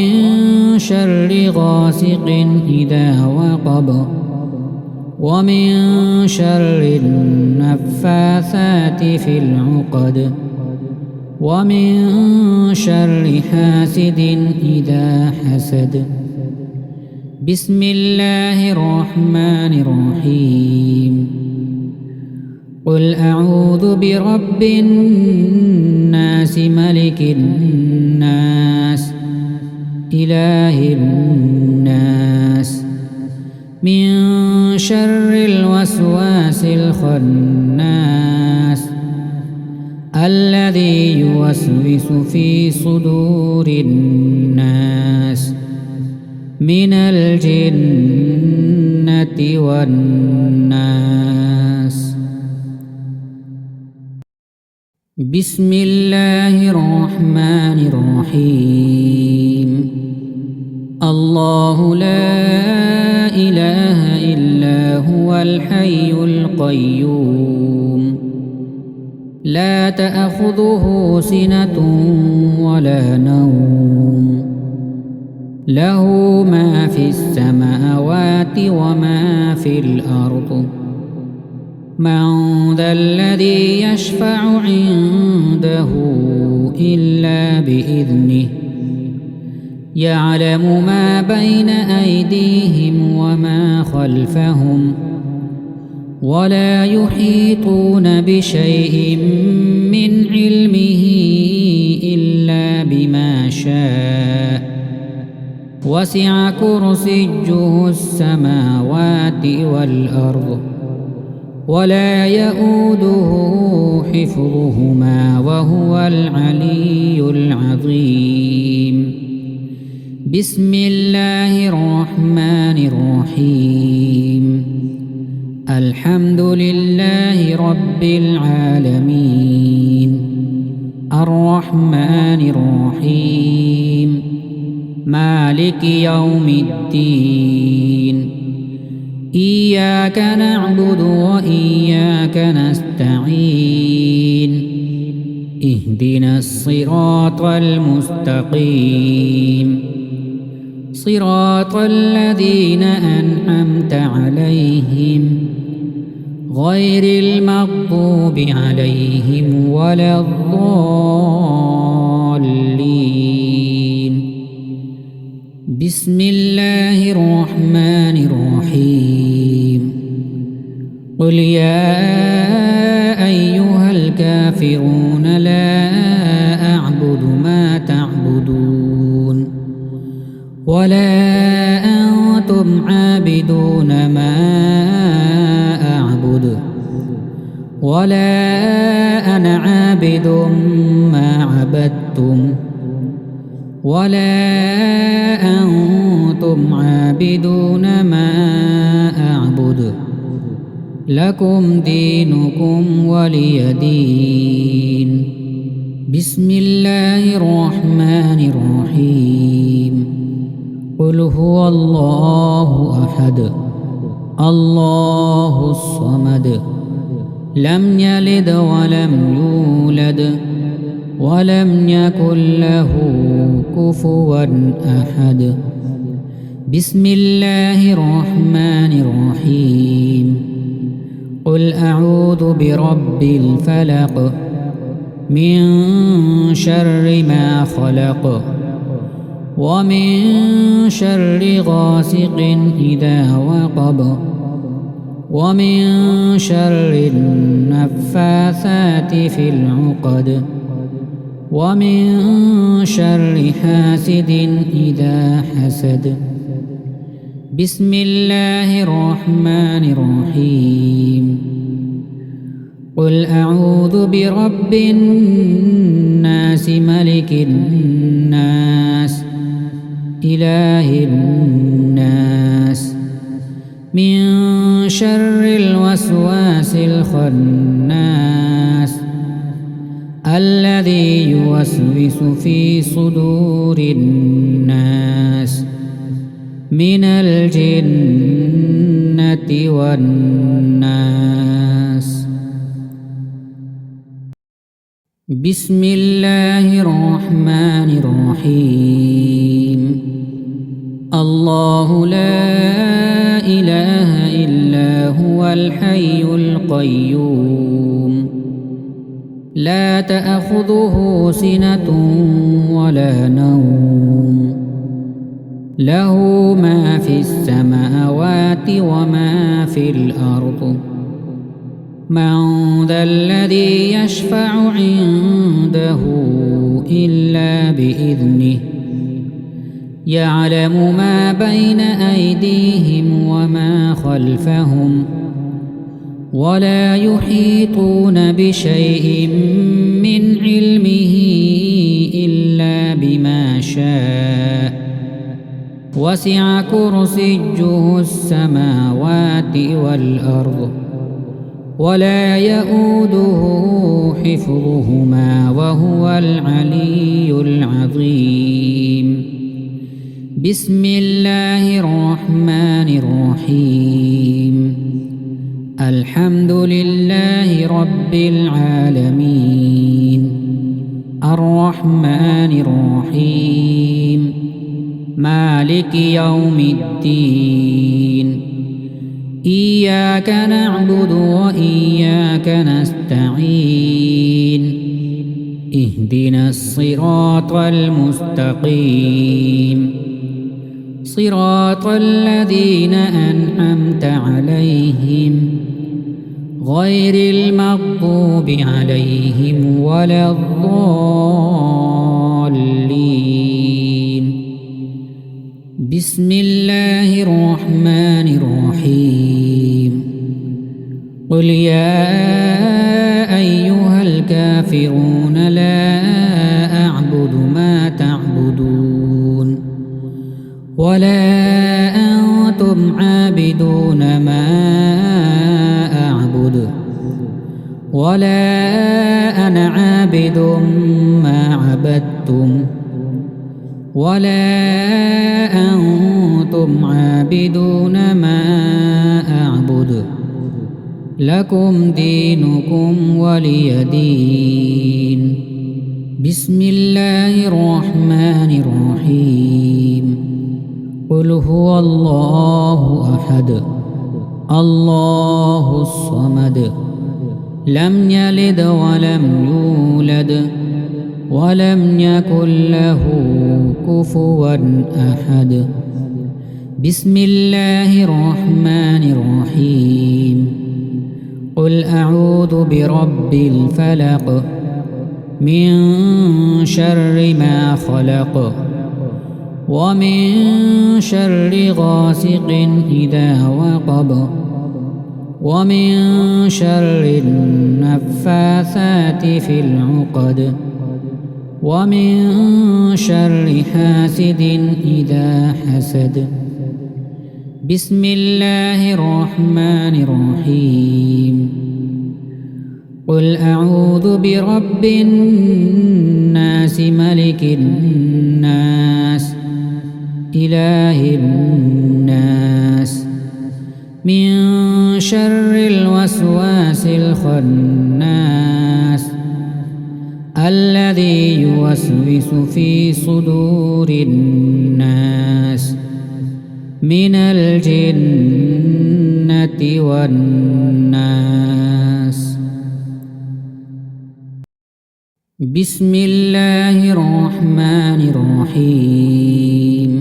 شر غاسق إذا وقب ومن شر النفاثات في العقد ومن شر حاسد إذا حسد. بسم الله الرحمن الرحيم قل أعوذ برب الناس ملك الناس إله الناس من شر الوسواس الخناس الذي يوسوس في صدور الناس من الجنة والناس. بسم الله الرحمن الرحيم الله لا إله إلا هو الحي القيوم لا تأخذه سنة ولا نوم له ما في السماوات وما في الأرض من ذا الذي يشفع عنده إلا بإذنه يعلم ما بين أيديهم وما خلفهم ولا يحيطون بشيء من علمه إلا بما شاء وسع كرسيه السماوات والأرض ولا يؤوده حفظهما وهو العلي العظيم. بسم الله الرحمن الرحيم الحمد لله رب العالمين الرحمن الرحيم مالك يوم الدين إياك نعبد وإياك نستعين اهدنا الصراط المستقيم صراط الذين أنعمت عليهم غير المغضوب عليهم ولا الضالين. بسم الله الرحمن الرحيم قل يا أيها الكافرون لا أعبد ما تعبدون ولا أنتم عابدون ما أعبد ولا أنا عابد ما عبدتم ولا أنتم عابدون ما أعبد لكم دينكم ولي دين. بسم الله الرحمن الرحيم قل هو الله أحد الله الصمد لم يلد ولم يولد ولم يكن له كفوا أحد بسم الله الرحمن الرحيم قل أعوذ برب الفلق من شر ما خلق ومن شر غاسق إذا وقب ومن شر النفاثات في العقد ومن شر حاسد إذا حسد بسم الله الرحمن الرحيم قل أعوذ برب الناس ملك الناس إله الناس من شر الوسواس الخناس الذي يوسوس في صدور الناس من الجنة والناس بسم الله الرحمن الرحيم الله لا إله إلا هو الحي القيوم لا تأخذه سنة ولا نوم له ما في السماوات وما في الأرض من ذا الذي يشفع عنده إلا بإذنه يعلم ما بين أيديهم وما خلفهم ولا يحيطون بشيء من علمه إلا بما شاء وسع كرسيه السماوات والأرض ولا يؤوده حفظهما وهو العلي العظيم بسم الله الرحمن الرحيم الحمد لله رب العالمين الرحمن الرحيم مالك يوم الدين إياك نعبد وإياك نستعين اهدنا الصراط المستقيم صراط الذين أنعمت عليهم غير المغضوب عليهم ولا الضالين بسم الله الرحمن الرحيم قل يا أيها الكافرون لا أعبد ما تعبدون ولا أنتم عابدون ما أعبد ولا أنا عابد ما عبدتم ولا أنتم عابدون ما أعبد لكم دينكم ولي دين بسم الله الرحمن الرحيم قل هو الله أحد الله الصمد لم يلد ولم يولد ولم يكن له كفوا أحد بسم الله الرحمن الرحيم قل أعوذ برب الفلق من شر ما خلق ومن شر غاسق إذا وقب ومن شر النفاثات في العقد ومن شر حاسد إذا حسد بسم الله الرحمن الرحيم قل أعوذ برب الناس ملك الناس إله الناس من شر الوسواس الخناس الذي يوسوس في صدور الناس من الجنة والناس. بسم الله الرحمن الرحيم.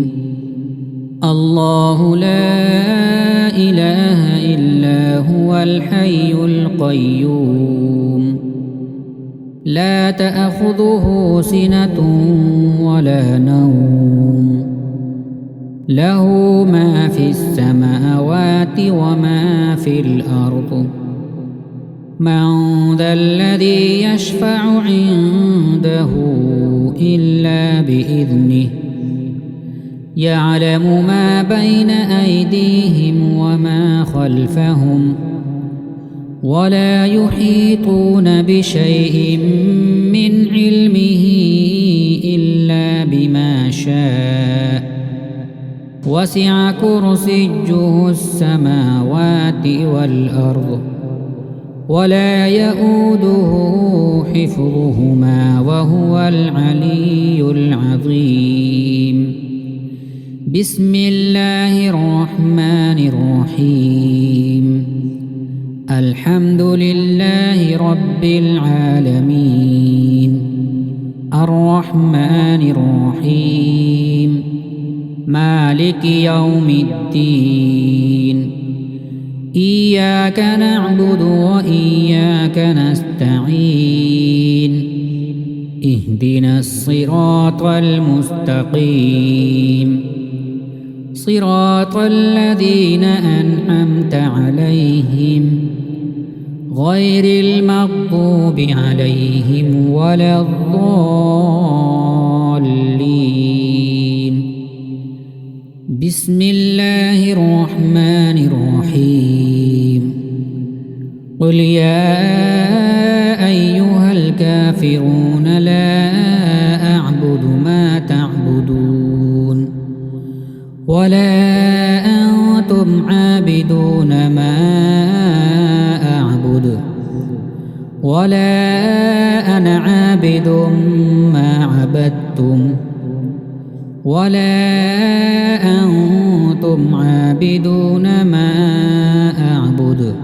الله لا إله إلا هو الحي القيوم لا تأخذه سنة ولا نوم له ما في السماوات وما في الأرض. من ذا الذي يشفع عنده إلا بإذنه يعلم ما بين أيديهم وما خلفهم ولا يحيطون بشيء من علمه إلا بما شاء وسع كرسيه السماوات والأرض ولا يؤوده حفظهما وهو العلي العظيم. بسم الله الرحمن الرحيم. الحمد لله رب العالمين الرحمن الرحيم مالك يوم الدين. إياك نعبد وإياك نستعين. اهدنا الصراط المستقيم صراط الذين أنعمت عليهم غير المغضوب عليهم ولا الضالين. بسم الله الرحمن الرحيم. قل يا أيها الكافرون لا أعبد ما تعبدون ولا أنتم عابدون ما أعبد ولا أنا عابد ما عبدتم ولا أنتم عابدون ما أعبد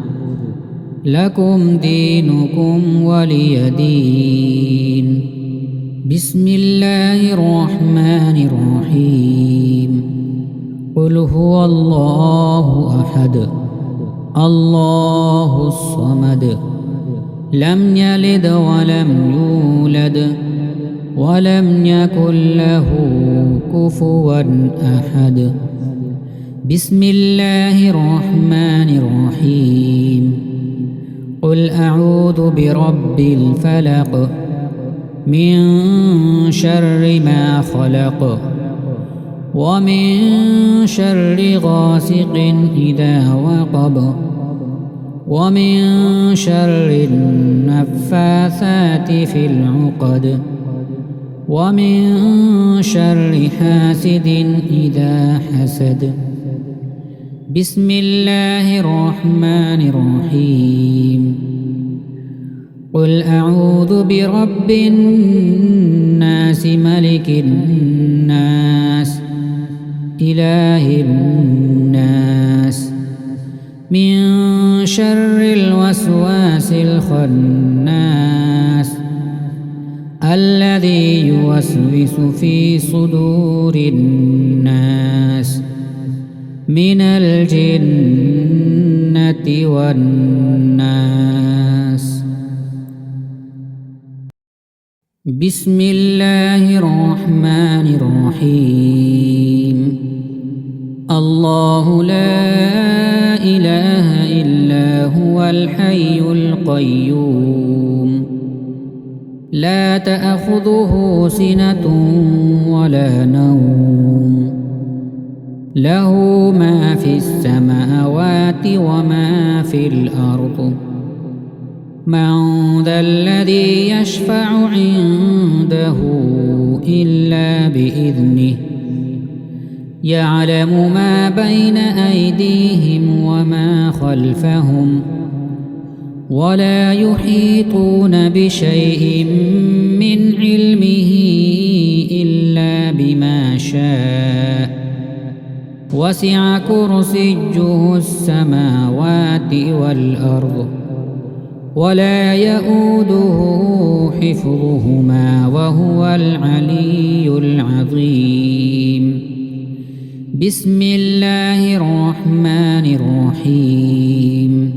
لكم دينكم ولي دين. بسم الله الرحمن الرحيم. قل هو الله أحد الله الصمد لم يلد ولم يولد ولم يكن له كفوا أحد. بسم الله الرحمن الرحيم. قل أعوذ برب الفلق من شر ما خلق ومن شر غاسق إذا وقب ومن شر النفاثات في العقد ومن شر حاسد إذا حسد. بسم الله الرحمن الرحيم. قل أعوذ برب الناس ملك الناس إله الناس من شر الوسواس الخناس الذي يوسوس في صدور الناس من الجنة والناس. بسم الله الرحمن الرحيم. الله لا إله إلا هو الحي القيوم لا تأخذه سنة ولا نوم له ما في السماوات وما في الأرض. من ذا الذي يشفع عنده إلا بإذنه يعلم ما بين أيديهم وما خلفهم ولا يحيطون بشيء من من علمه إلا بما شاء وسع كرسيه السماوات والأرض ولا يؤوده حفظهما وهو العلي العظيم. بسم الله الرحمن الرحيم.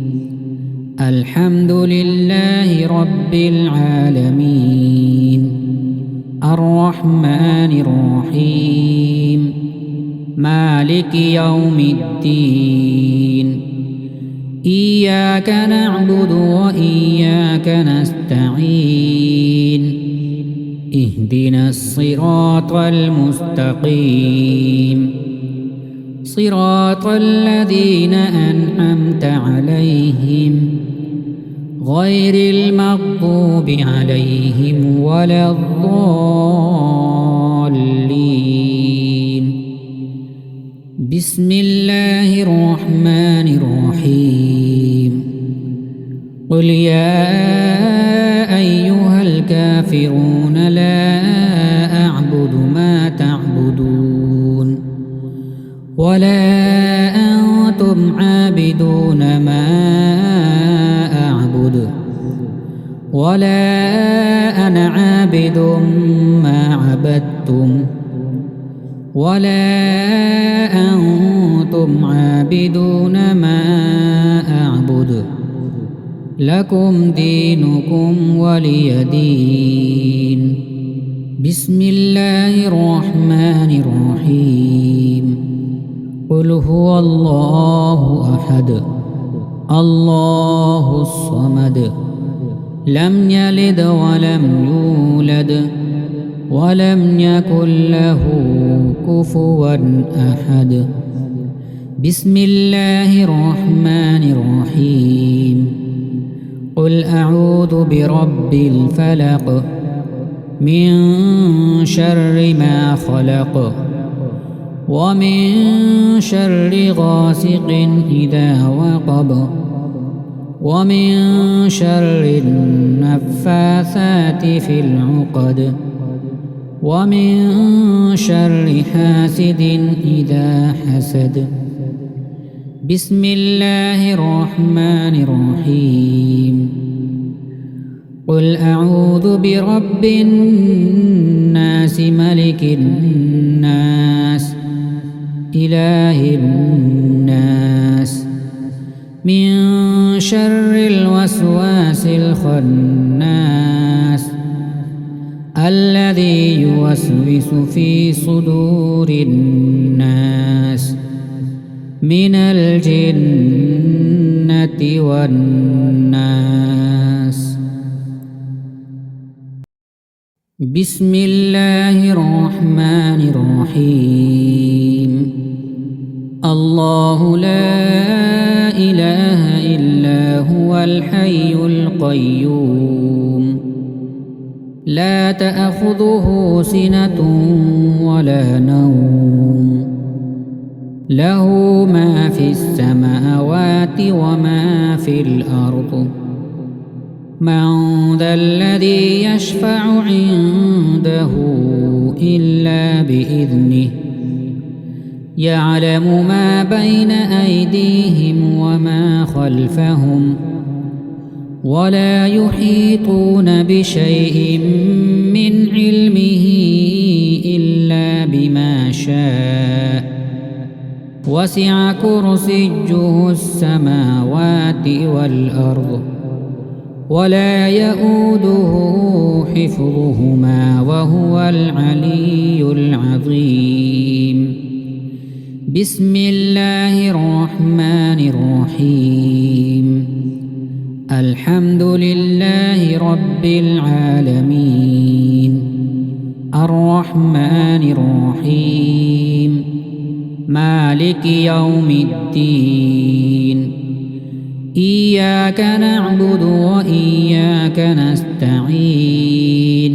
الحمد لله رب العالمين الرحمن الرحيم مالك يوم الدين. إياك نعبد وإياك نستعين. اهدنا الصراط المستقيم صراط الذين أنعمت عليهم غير المغضوب عليهم ولا الضالين. بسم الله الرحمن الرحيم. قل يا أيها الكافرون لا أعبد ما تعبدون ولا أنتم عابدون ما أعبد ولا أنا عابد ما عبدتم ولا أنتم عابدون ما أعبد لكم دينكم ولي دين. بسم الله الرحمن الرحيم. قل هو الله أحد الله الصمد لم يلد ولم يولد ولم يكن له كفوا أحد. بسم الله الرحمن الرحيم. قل أعوذ برب الفلق من شر ما خلق ومن شر غاسق إذا وقب ومن شر النفاثات في العقد ومن شر حاسد إذا حسد. بسم الله الرحمن الرحيم. قل أعوذ برب الناس ملك الناس إله الناس من شر الوسواس الخناس الذي يوسوس في صدور الناس من الجنة والناس. بسم الله الرحمن الرحيم. الله لا إله إلا هو الحي القيوم لا تأخذه سنة ولا نوم له ما في السماوات وما في الأرض. من ذا الذي يشفع عنده إلا بإذنه يعلم ما بين أيديهم وما خلفهم ولا يحيطون بشيء من علمه إلا بما شاء وسع كرسيه السماوات والأرض ولا يؤوده حفظهما وهو العلي العظيم. بسم الله الرحمن الرحيم. الحمد لله رب العالمين الرحمن الرحيم مالك يوم الدين. إياك نعبد وإياك نستعين.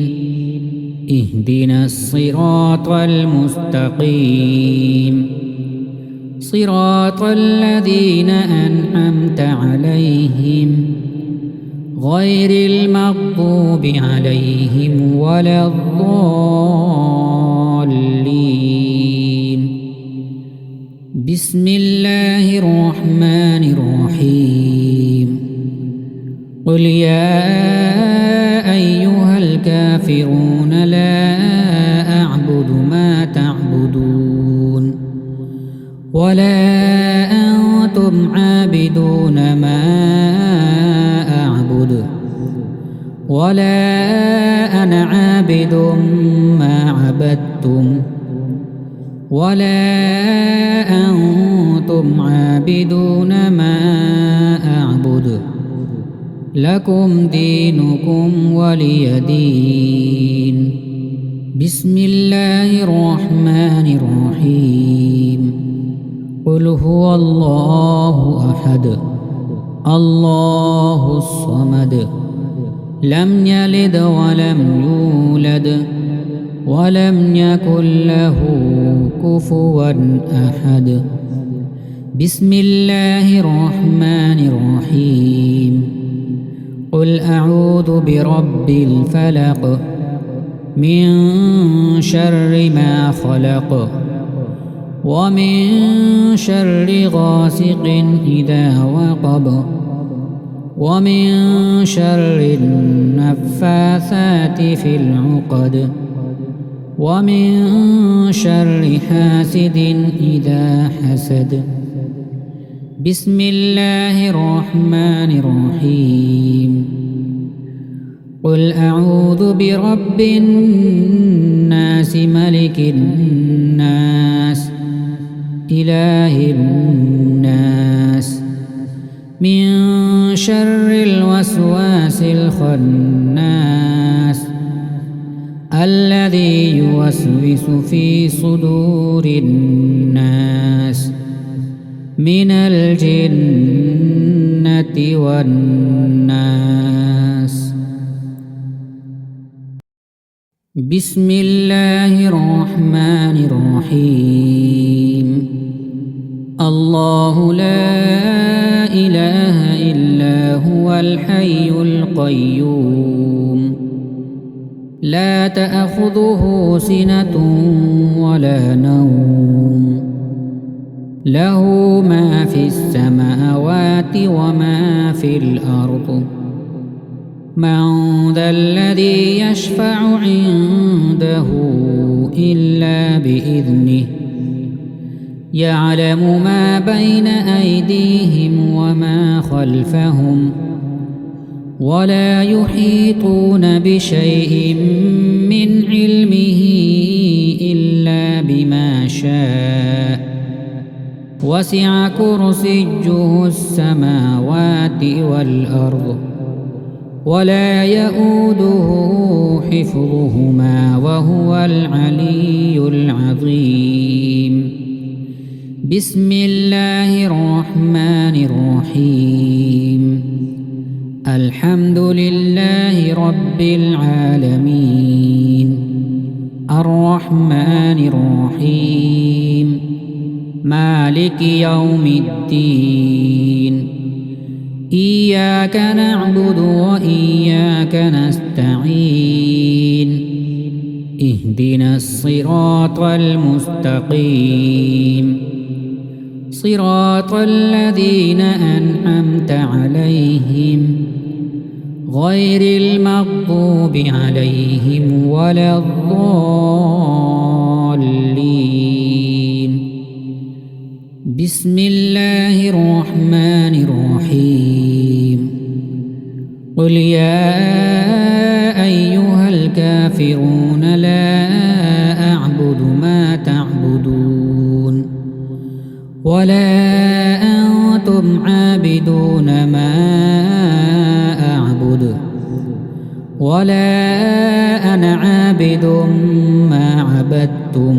اهدنا الصراط المستقيم صراط الذين أنعمت عليهم غير المغضوب عليهم ولا الضالين. بسم الله الرحمن الرحيم. قل يا أيها الكافرون لا أعبد ما تعبدون ولا أنتم عابدون ما أعبد ولا أنا عابد ما عبدتم ولا أنتم عابدون ما أعبد لكم دينكم ولي دين. بسم الله الرحمن الرحيم. قل هو الله أحد الله الصمد لم يلد ولم يولد ولم يكن له كفوا أحد. بسم الله الرحمن الرحيم. قل أعوذ برب الفلق من شر ما خلق ومن شر غاسق إذا وقب ومن شر النفاثات في العقد ومن شر حاسد إذا حسد. بسم الله الرحمن الرحيم. قل أعوذ برب الناس ملك الناس إله الناس من شر الوسواس الخناس الذي يوسوس في صدور الناس من الجنة والناس. بسم الله الرحمن الرحيم. الله لا إله إلا هو الحي القيوم لا تأخذه سنة ولا نوم له ما في السماوات وما في الأرض. من ذا الذي يشفع عنده إلا بإذنه يعلم ما بين أيديهم وما خلفهم ولا يحيطون بشيء من علمه إلا بما شاء وسع كرسيه السماوات والأرض ولا يؤوده حفظهما وهو العلي العظيم. بسم الله الرحمن الرحيم. الحمد لله رب العالمين الرحمن الرحيم مالك يوم الدين. إياك نعبد وإياك نستعين. اهدنا الصراط المستقيم صراط الذين أنعمت عليهم غير المغضوب عليهم ولا الضالين. بسم الله الرحمن الرحيم. قل يا أيها الكافرون لا أعبد ما تعبدون ولا أنتم عابدون ما أعبد ولا أنا عابد ما عبدتم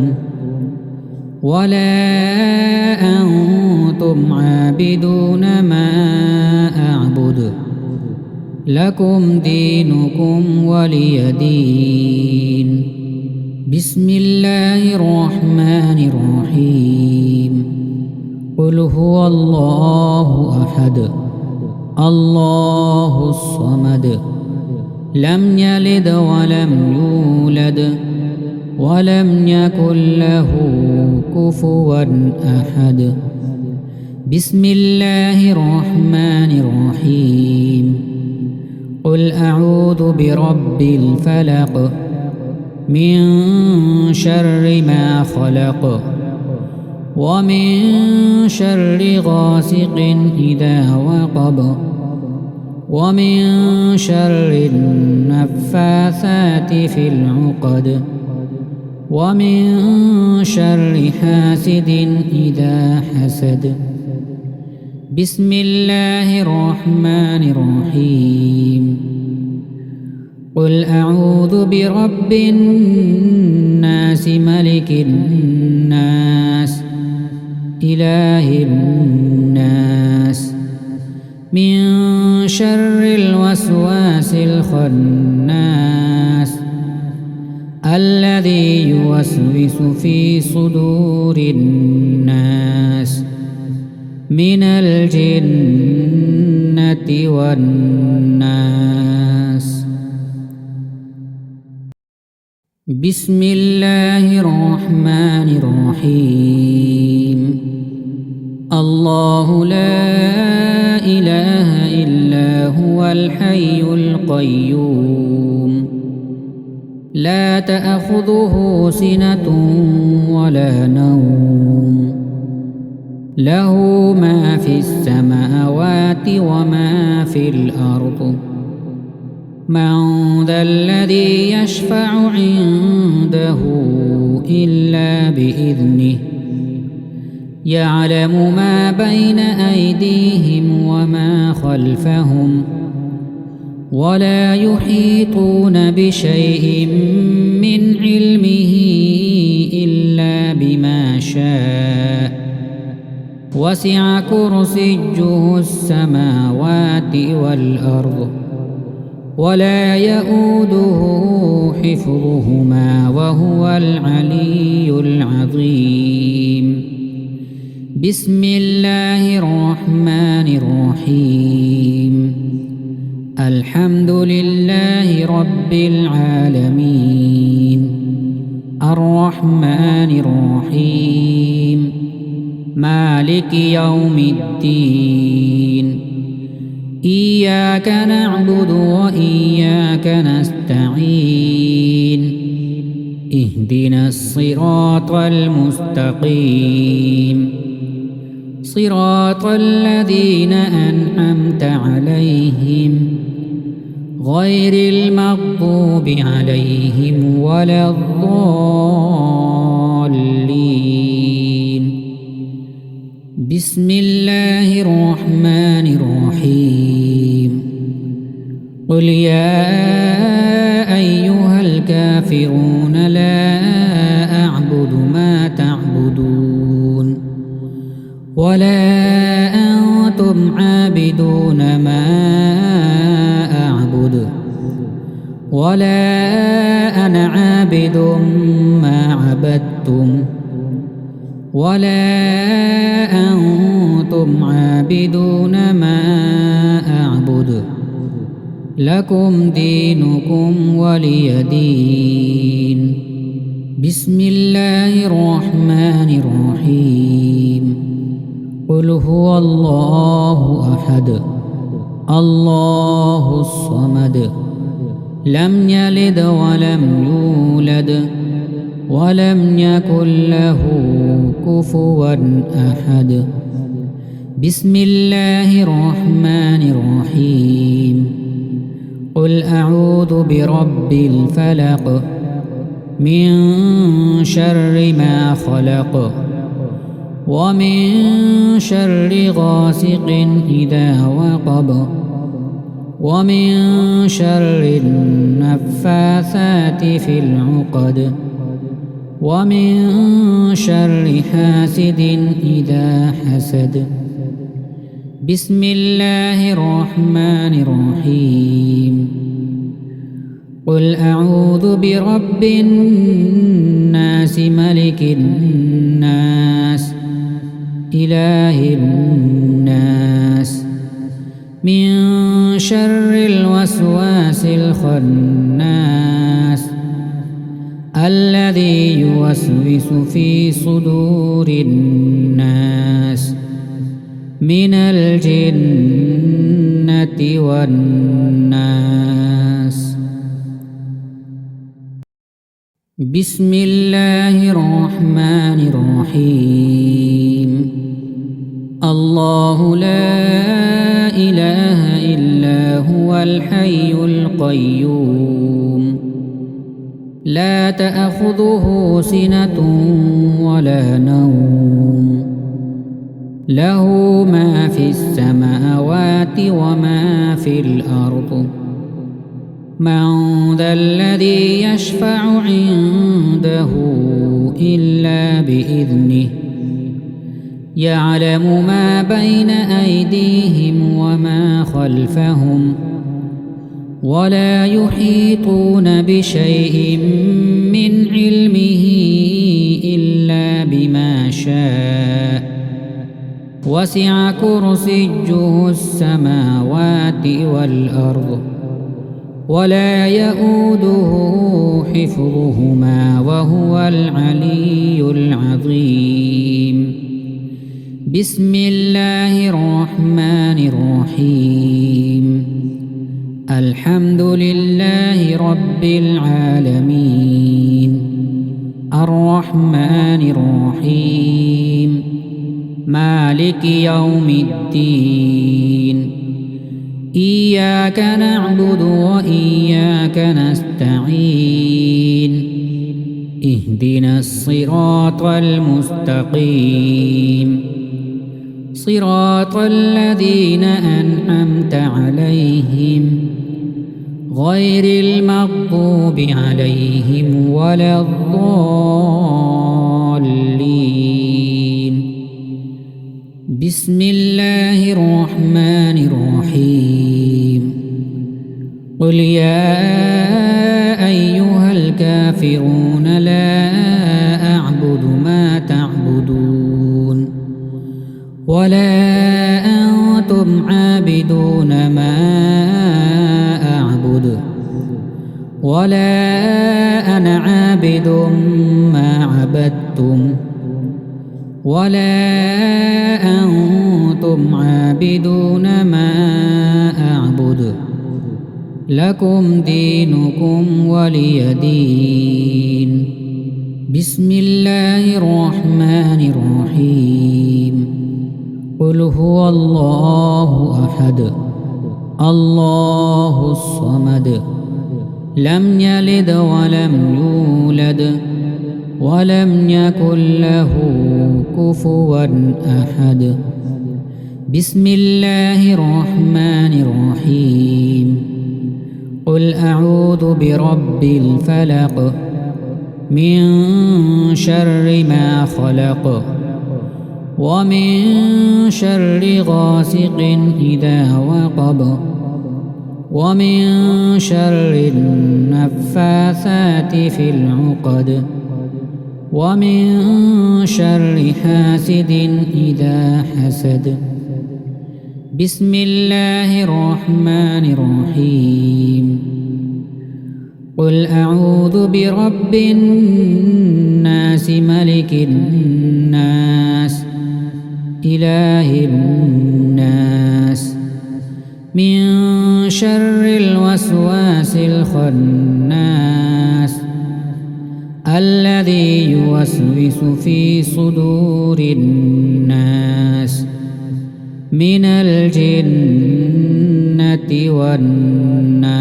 ولا أنتم عابدون ما أعبد لكم دينكم ولي دين. بسم الله الرحمن الرحيم. قل هو الله أحد الله الصمد لم يلد ولم يولد ولم يكن له كفوا أحد. بسم الله الرحمن الرحيم. قل أعوذ برب الفلق من شر ما خلق ومن شر غاسق إذا وقب ومن شر النفاثات في العقد ومن شر حاسد إذا حسد. بسم الله الرحمن الرحيم. قل أعوذ برب الناس ملك الناس إله الناس من شر الوسواس الخناس الذي يوسوس في صدور الناس من الجنة والناس. بسم الله الرحمن الرحيم. الله لا إله إلا هو الحي القيوم لا تأخذه سنة ولا نوم له ما في السماوات وما في الأرض. من ذا الذي يشفع عنده إلا بإذنه يعلم ما بين أيديهم وما خلفهم ولا يحيطون بشيء من علمه إلا بما شاء وسع كرسيه السماوات والأرض ولا يؤوده حفظهما وهو العلي العظيم. بسم الله الرحمن الرحيم. الحمد لله رب العالمين الرحمن الرحيم مالك يوم الدين إياك نعبد وإياك نستعين اهدنا الصراط المستقيم صراط الذين أنعمت عليهم غير المغضوب عليهم ولا الضالين. بسم الله الرحمن الرحيم. قل يا أيها الكافرون لا أعبد ما تعبدون ولا أنتم عابدون ما أعبد ولا أنا عابد ما عبدتم ولا أنتم عابدون ما أعبد لكم دينكم ولي دين. بسم الله الرحمن الرحيم. قل هو الله أحد الله الصمد لم يلد ولم يولد ولم يكن له كفوا أحد. بسم الله الرحمن الرحيم. قل أعوذ برب الفلق من شر ما خلق ومن شر غاسق إذا وقب ومن شر النفاثات في العقد ومن شر حاسد إذا حسد. بسم الله الرحمن الرحيم. قل أعوذ برب الناس ملك الناس إله الناس من شر الوسواس الخناس الذي يوسوس في صدور الناس من الجنة والناس. بسم الله الرحمن الرحيم. الله لا إله إلا هو الحي القيوم لا تأخذه سنة ولا نوم له ما في السماوات وما في الأرض. من ذا الذي يشفع عنده إلا بإذنه يعلم ما بين أيديهم وما خلفهم ولا يحيطون بشيء من علمه إلا بما شاء وسع كرسيه السماوات والأرض ولا يؤوده حفظهما وهو العلي العظيم. بسم الله الرحمن الرحيم. الحمد لله رب العالمين الرحمن الرحيم مالك يوم الدين. إياك نعبد وإياك نستعين. اهدنا الصراط المستقيم صراط الذين أنعمت عليهم غير المغضوب عليهم ولا الضالين. بسم الله الرحمن الرحيم. قل يا أيها الكافرون لا أعبد ما تعبدون ولا أنتم عابدون ما أعبد ولا أنا عابد ما عبدتم ولا أنتم عابدون ما أعبد لكم دينكم ولي دين. بسم الله الرحمن الرحيم. قل هو الله أحد الله الصمد لم يلد ولم يولد ولم يكن له كفوا أحد. بسم الله الرحمن الرحيم. قل أعوذ برب الفلق من شر ما خلق ومن شر غاسق إذا وقب ومن شر النفاثات في العقد ومن شر حاسد إذا حسد. بسم الله الرحمن الرحيم. قل أعوذ برب الناس ملك الناس إله الناس من شر الوسواس الخناس الذي يوسوس في صدور الناس من الجنة والناس.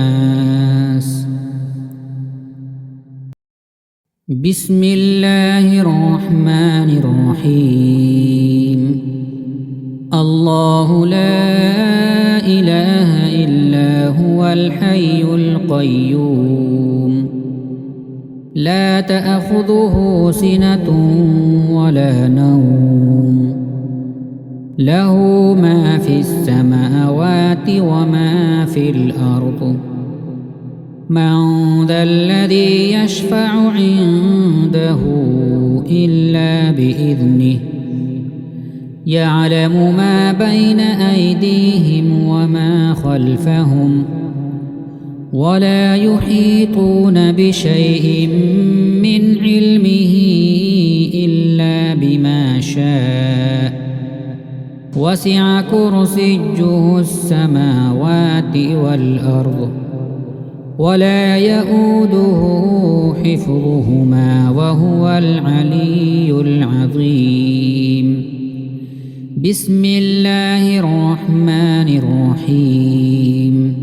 بسم الله الرحمن الرحيم. الله لا إله إلا هو الحي القيوم لا تأخذه سنة ولا نوم له ما في السماوات وما في الأرض. من ذا الذي يشفع عنده إلا بإذنه يعلم ما بين أيديهم وما خلفهم ولا يحيطون بشيء من علمه إلا بما شاء وسع كرسيه السماوات والأرض ولا يؤوده حفظهما وهو العلي العظيم. بسم الله الرحمن الرحيم.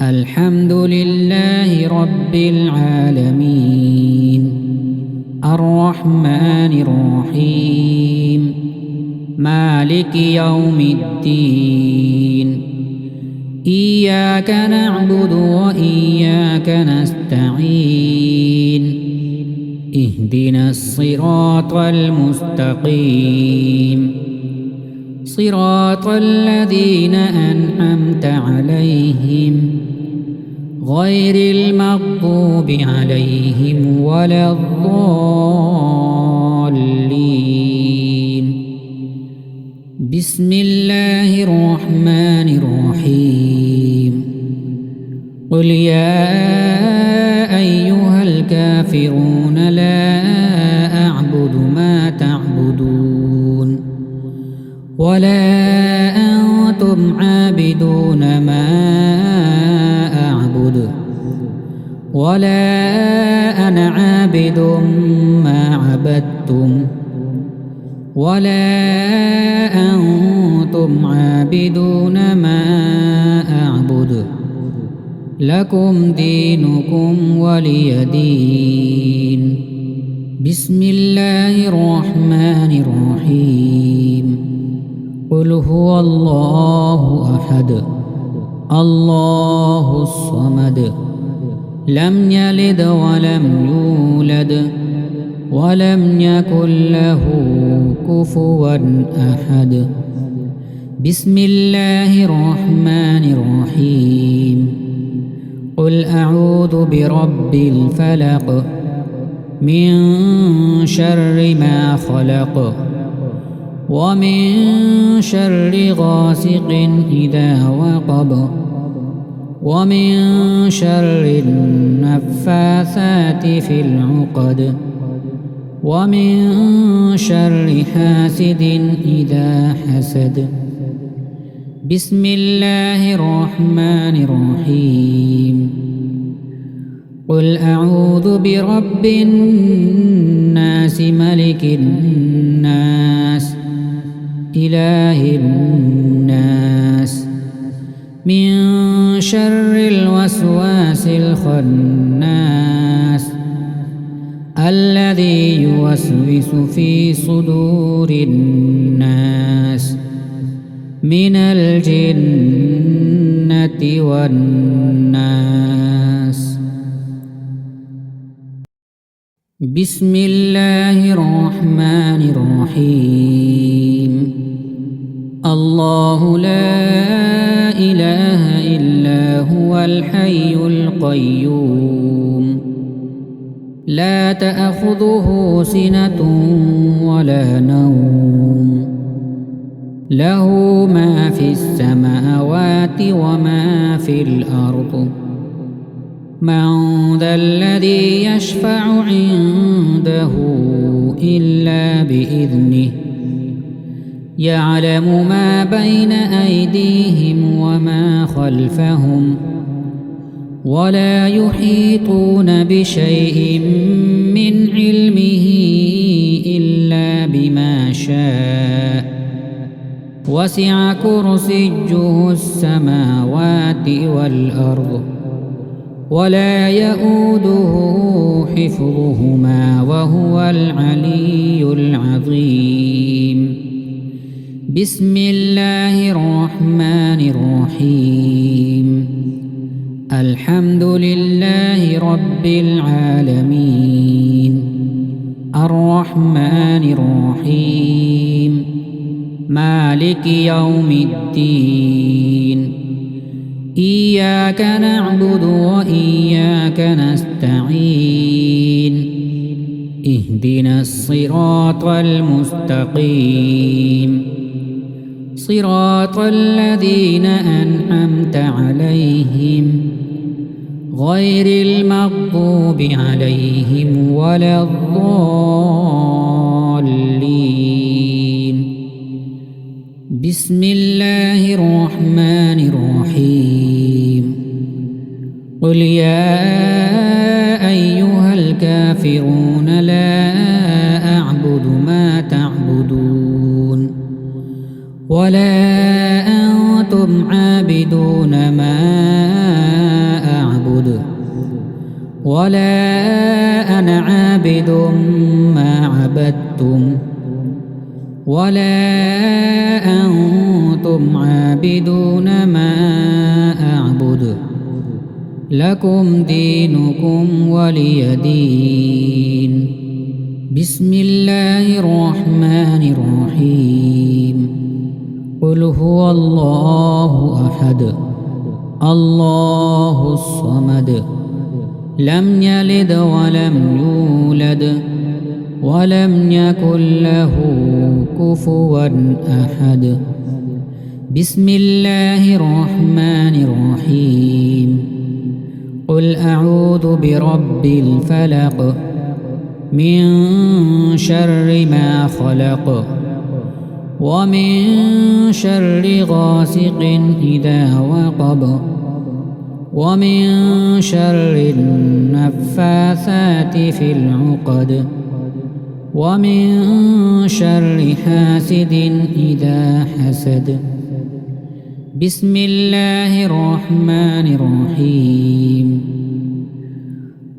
الحمد لله رب العالمين الرحمن الرحيم مالك يوم الدين إياك نعبد وإياك نستعين اهدنا الصراط المستقيم صراط الذين أنعمت عليهم غير المغضوب عليهم ولا الضالين. بسم الله الرحمن الرحيم. قل يا أيها الكافرون لا أعبد ما تعبدون ولا أنتم عابدون ما أعبد ولا أنا عابد ما عبدتم ولا أنتم عابدون ما أعبد لكم دينكم ولي دين. بسم الله الرحمن الرحيم. قل هو الله أحد الله الصمد لم يلد ولم يولد ولم يكن له كفوا أحد. بسم الله الرحمن الرحيم. قل أعوذ برب الفلق من شر ما خلق ومن شر غاسق إذا وقب ومن شر النفاثات في العقد ومن شر حاسد إذا حسد. بسم الله الرحمن الرحيم. قل أعوذ برب الناس ملك الناس إله الناس من شر الوسواس الخناس الذي يوسوس في صدور الناس من الجنة والناس. بسم الله الرحمن الرحيم. الله لا إله إلا هو الحي القيوم لا تأخذه سنة ولا نوم له ما في السماوات وما في الأرض. من ذا الذي يشفع عنده إلا بإذنه يعلم ما بين أيديهم وما خلفهم ولا يحيطون بشيء من علمه إلا بما شاء وسع كرسيه السماوات والأرض ولا يؤوده حفظهما وهو العلي العظيم. بسم الله الرحمن الرحيم. الحمد لله رب العالمين الرحمن الرحيم مالك يوم الدين إياك نعبد وإياك نستعين اهدنا الصراط المستقيم صراط الذين أنعمت عليهم غير المغضوب عليهم ولا الضالين. بسم الله الرحمن الرحيم. قل يا أيها الكافرون لا أعبد ما تعبدون ولا أنتم عابدون ما أعبد ولا أنا عابد ما عبدتم ولا أنتم عابدون ما أعبد لكم دينكم ولي دين. بسم الله الرحمن الرحيم. قل هو الله أحد الله الصمد لم يلد ولم يولد ولم يكن له كفوا أحد. بسم الله الرحمن الرحيم. قل أعوذ برب الفلق من شر ما خلق ومن شر غاسق إذا وقب ومن شر النفاثات في العقد ومن شر حاسد إذا حسد. بسم الله الرحمن الرحيم.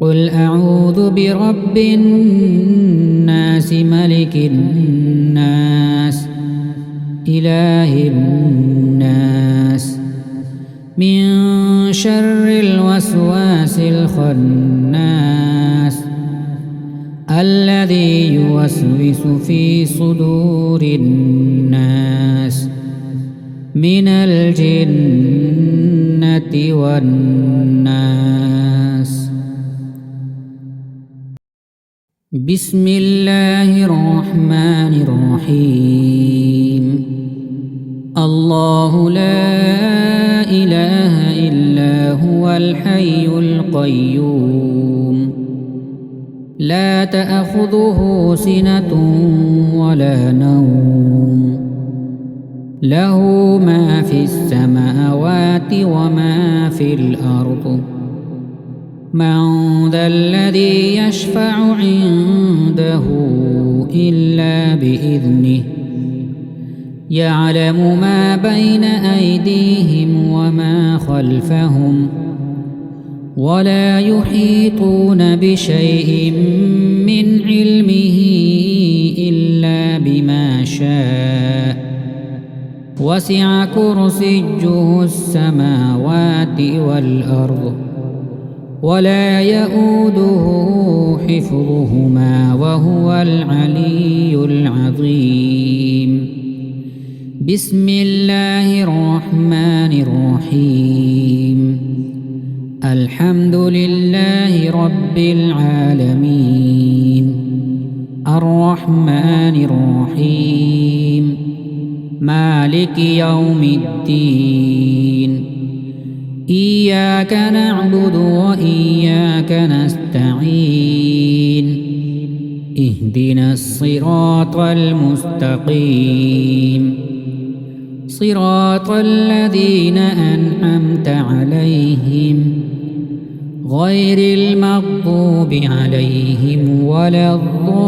قل أعوذ برب الناس ملك الناس إله الناس من شر الوسواس الخناس الذي يوسوس في صدور الناس من الجنة والناس. بسم الله الرحمن الرحيم. الله لا إله إلا هو الحي القيوم لا تأخذه سنة ولا نوم له ما في السماوات وما في الأرض. من ذا الذي يشفع عنده إلا بإذنه يعلم ما بين أيديهم وما خلفهم ولا يحيطون بشيء من علمه إلا بما شاء وسع كرسيه السماوات والأرض ولا يؤوده حفظهما وهو العلي العظيم. بسم الله الرحمن الرحيم. الحمد لله رب العالمين الرحمن الرحيم مالك يوم الدين. إياك نعبد وإياك نستعين. اهدنا الصراط المستقيم صراط الذين أنعمت عليهم غير المغضوب عليهم ولا الضالين.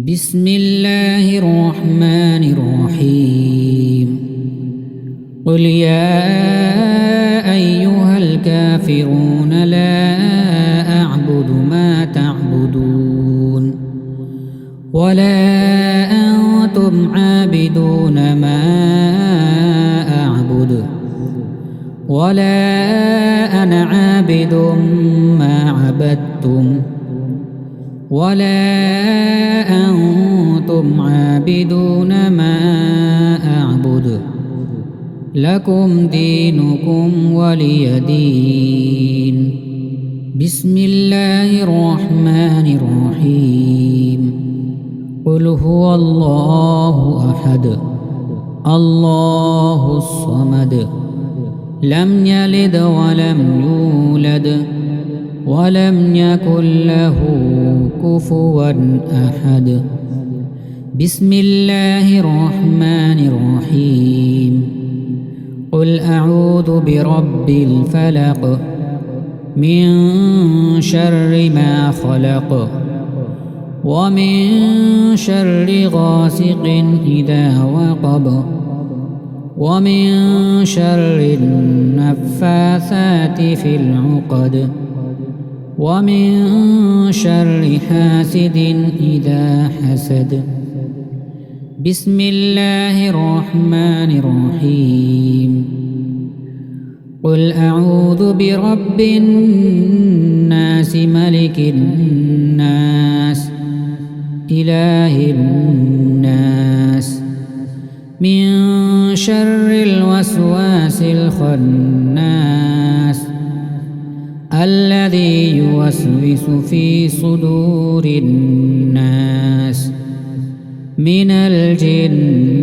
بسم الله الرحمن الرحيم. قل يا أيها الكافرون لا أعبد ما تعبدون ولا أنتم عابدون ما أعبد ولا أنا عابد ما عبدتم ولا أنتم عابدون ما أعبد لكم دينكم ولي دين. بسم الله الرحمن الرحيم قل هو الله أحد الله الصمد لم يلد ولم يولد ولم يكن له كفوا أحد بسم الله الرحمن الرحيم قل أعوذ برب الفلق من شر ما خلق ومن شر غاسق إذا وقب ومن شر النفاثات في العقد ومن شر حاسد إذا حسد بسم الله الرحمن الرحيم قل أعوذ برب الناس ملك الناس إله الناس من شر الوسواس الخناس الذي يوسوس في صدور الناس من الجنة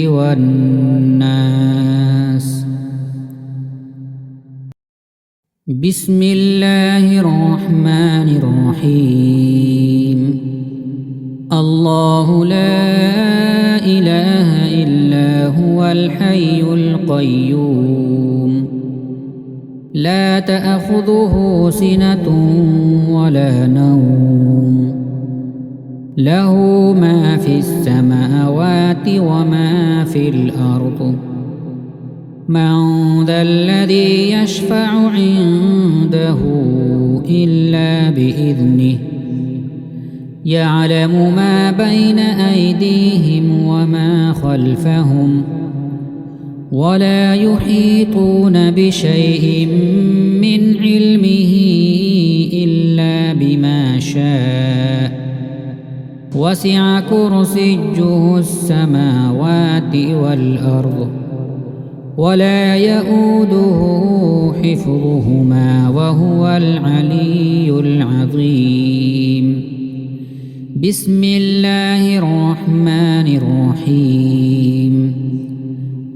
والناس بسم الله الرحمن الرحيم الله لا إله إلا هو الحي القيوم لا تأخذه سنة ولا نوم له ما في السماوات وما في الأرض من ذا الذي يشفع عنده إلا بإذنه يعلم ما بين أيديهم وما خلفهم ولا يحيطون بشيء من علمه إلا بما شاء وسع كرسيه السماوات والأرض ولا يؤوده حفظهما وهو العلي العظيم بسم الله الرحمن الرحيم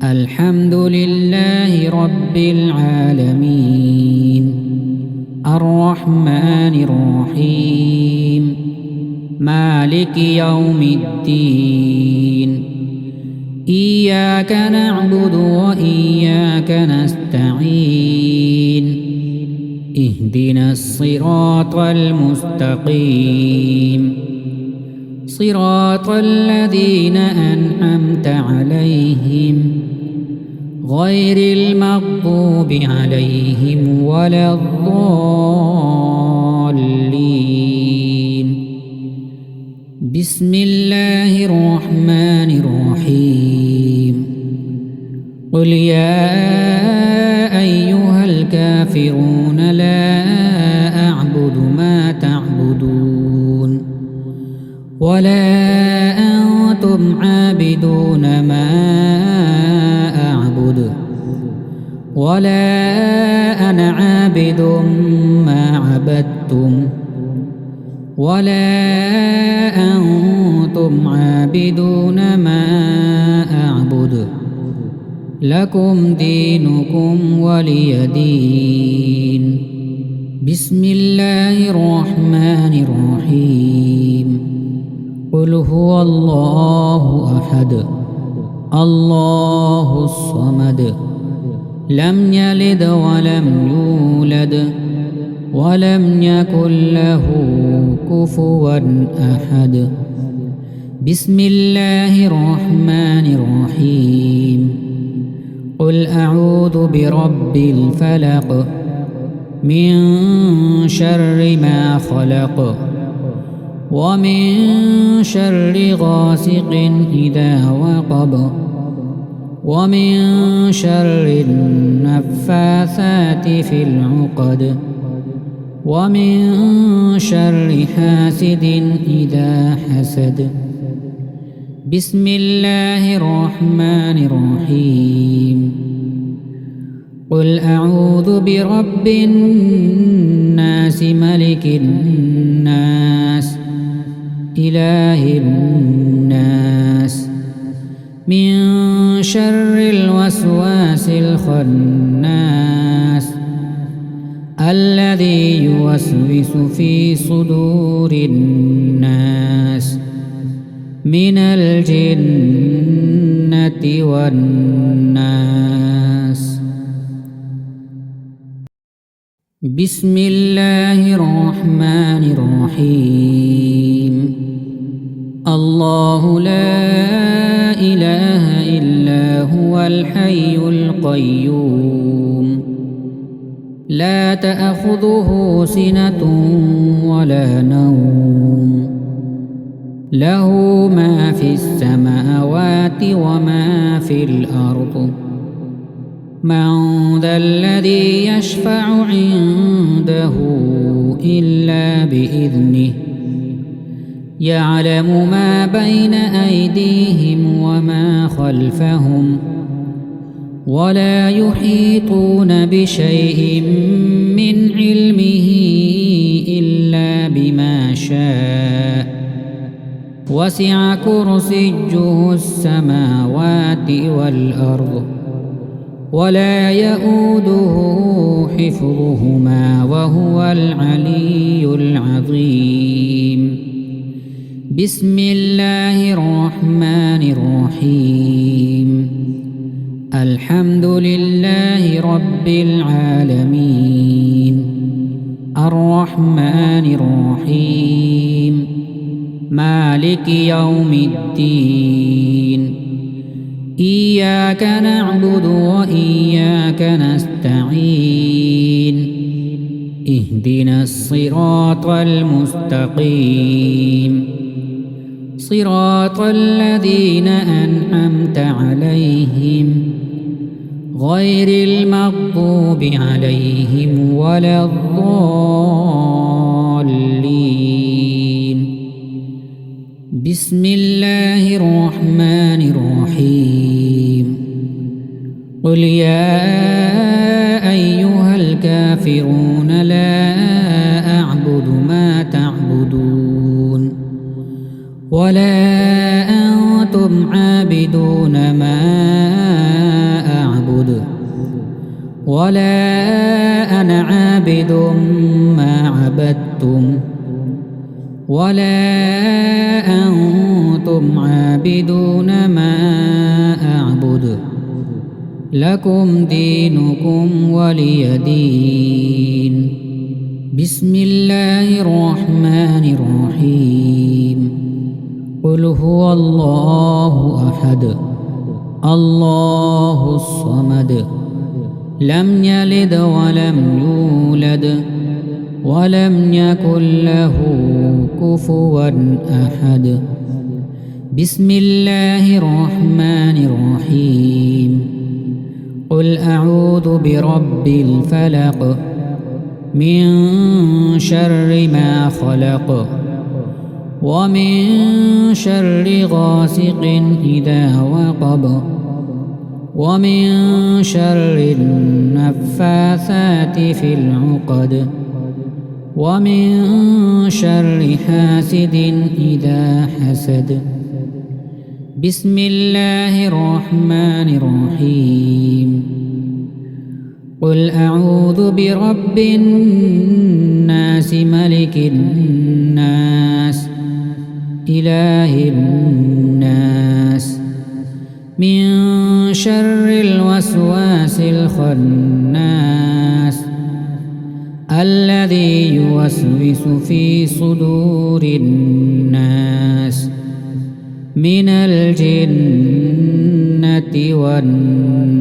الحمد لله رب العالمين الرحمن الرحيم مالك يوم الدين إياك نعبد وإياك نستعين اهدنا الصراط المستقيم صراط الذين أنعمت عليهم غير المغضوب عليهم ولا الضالين بسم الله الرحمن الرحيم قل يا أيها الكافرون لا أعبد ما تعبدون ولا أنتم عابدون ما أعبد ولا أنا عابد ما عبدتم ولا أنتم عابدون ما أعبد لكم دينكم ولي دين بسم الله الرحمن الرحيم قل هو الله أحد الله الصمد لم يلد ولم يولد ولم يكن له كفوا أحد بسم الله الرحمن الرحيم قل أعوذ برب الفلق من شر ما خلق ومن شر غاسق إذا وقب ومن شر النفاثات في العقد ومن شر حاسد إذا حسد بسم الله الرحمن الرحيم قل أعوذ برب الناس ملك الناس إله الناس من شر الوسواس الخناس الذي يوسوس في صدور الناس من الجنة والناس. بسم الله الرحمن الرحيم. الله لا إله إلا هو الحي القيوم لا تأخذه سنة ولا نوم له ما في السماوات وما في الأرض. من ذا الذي يشفع عنده إلا بإذنه يعلم ما بين أيديهم وما خلفهم ولا يحيطون بشيء من علمه إلا بما شاء وسع كرسيه السماوات والأرض ولا يؤوده حفظهما وهو العلي العظيم. بسم الله الرحمن الرحيم. الحمد لله رب العالمين الرحمن الرحيم مالك يوم الدين إياك نعبد وإياك نستعين اهدنا الصراط المستقيم صراط الذين أنعمت عليهم غير المغضوب عليهم ولا الضالين. بسم الله الرحمن الرحيم. قل يا أيها الكافرون لا أعبد ما تعبدون ولا أنتم عابدون ما أعبد ولا أنا عابد ما عبدتم ولا أنتم عابدون ما أعبد لكم دينكم ولي دين. بسم الله الرحمن الرحيم. قل هو الله أحد الله الصمد لم يلد ولم يولد ولم يكن له كفوا أحد. بسم الله الرحمن الرحيم. قل أعوذ برب الفلق من شر ما خلق ومن شر غاسق إذا وقب ومن شر النفاثات في العقد ومن شر حاسد إذا حسد. بسم الله الرحمن الرحيم. قل أعوذ برب الناس ملك الناس إله الناس من شر الوسواس الخناس الذي يوسوس في صدور الناس من الجنة والناس.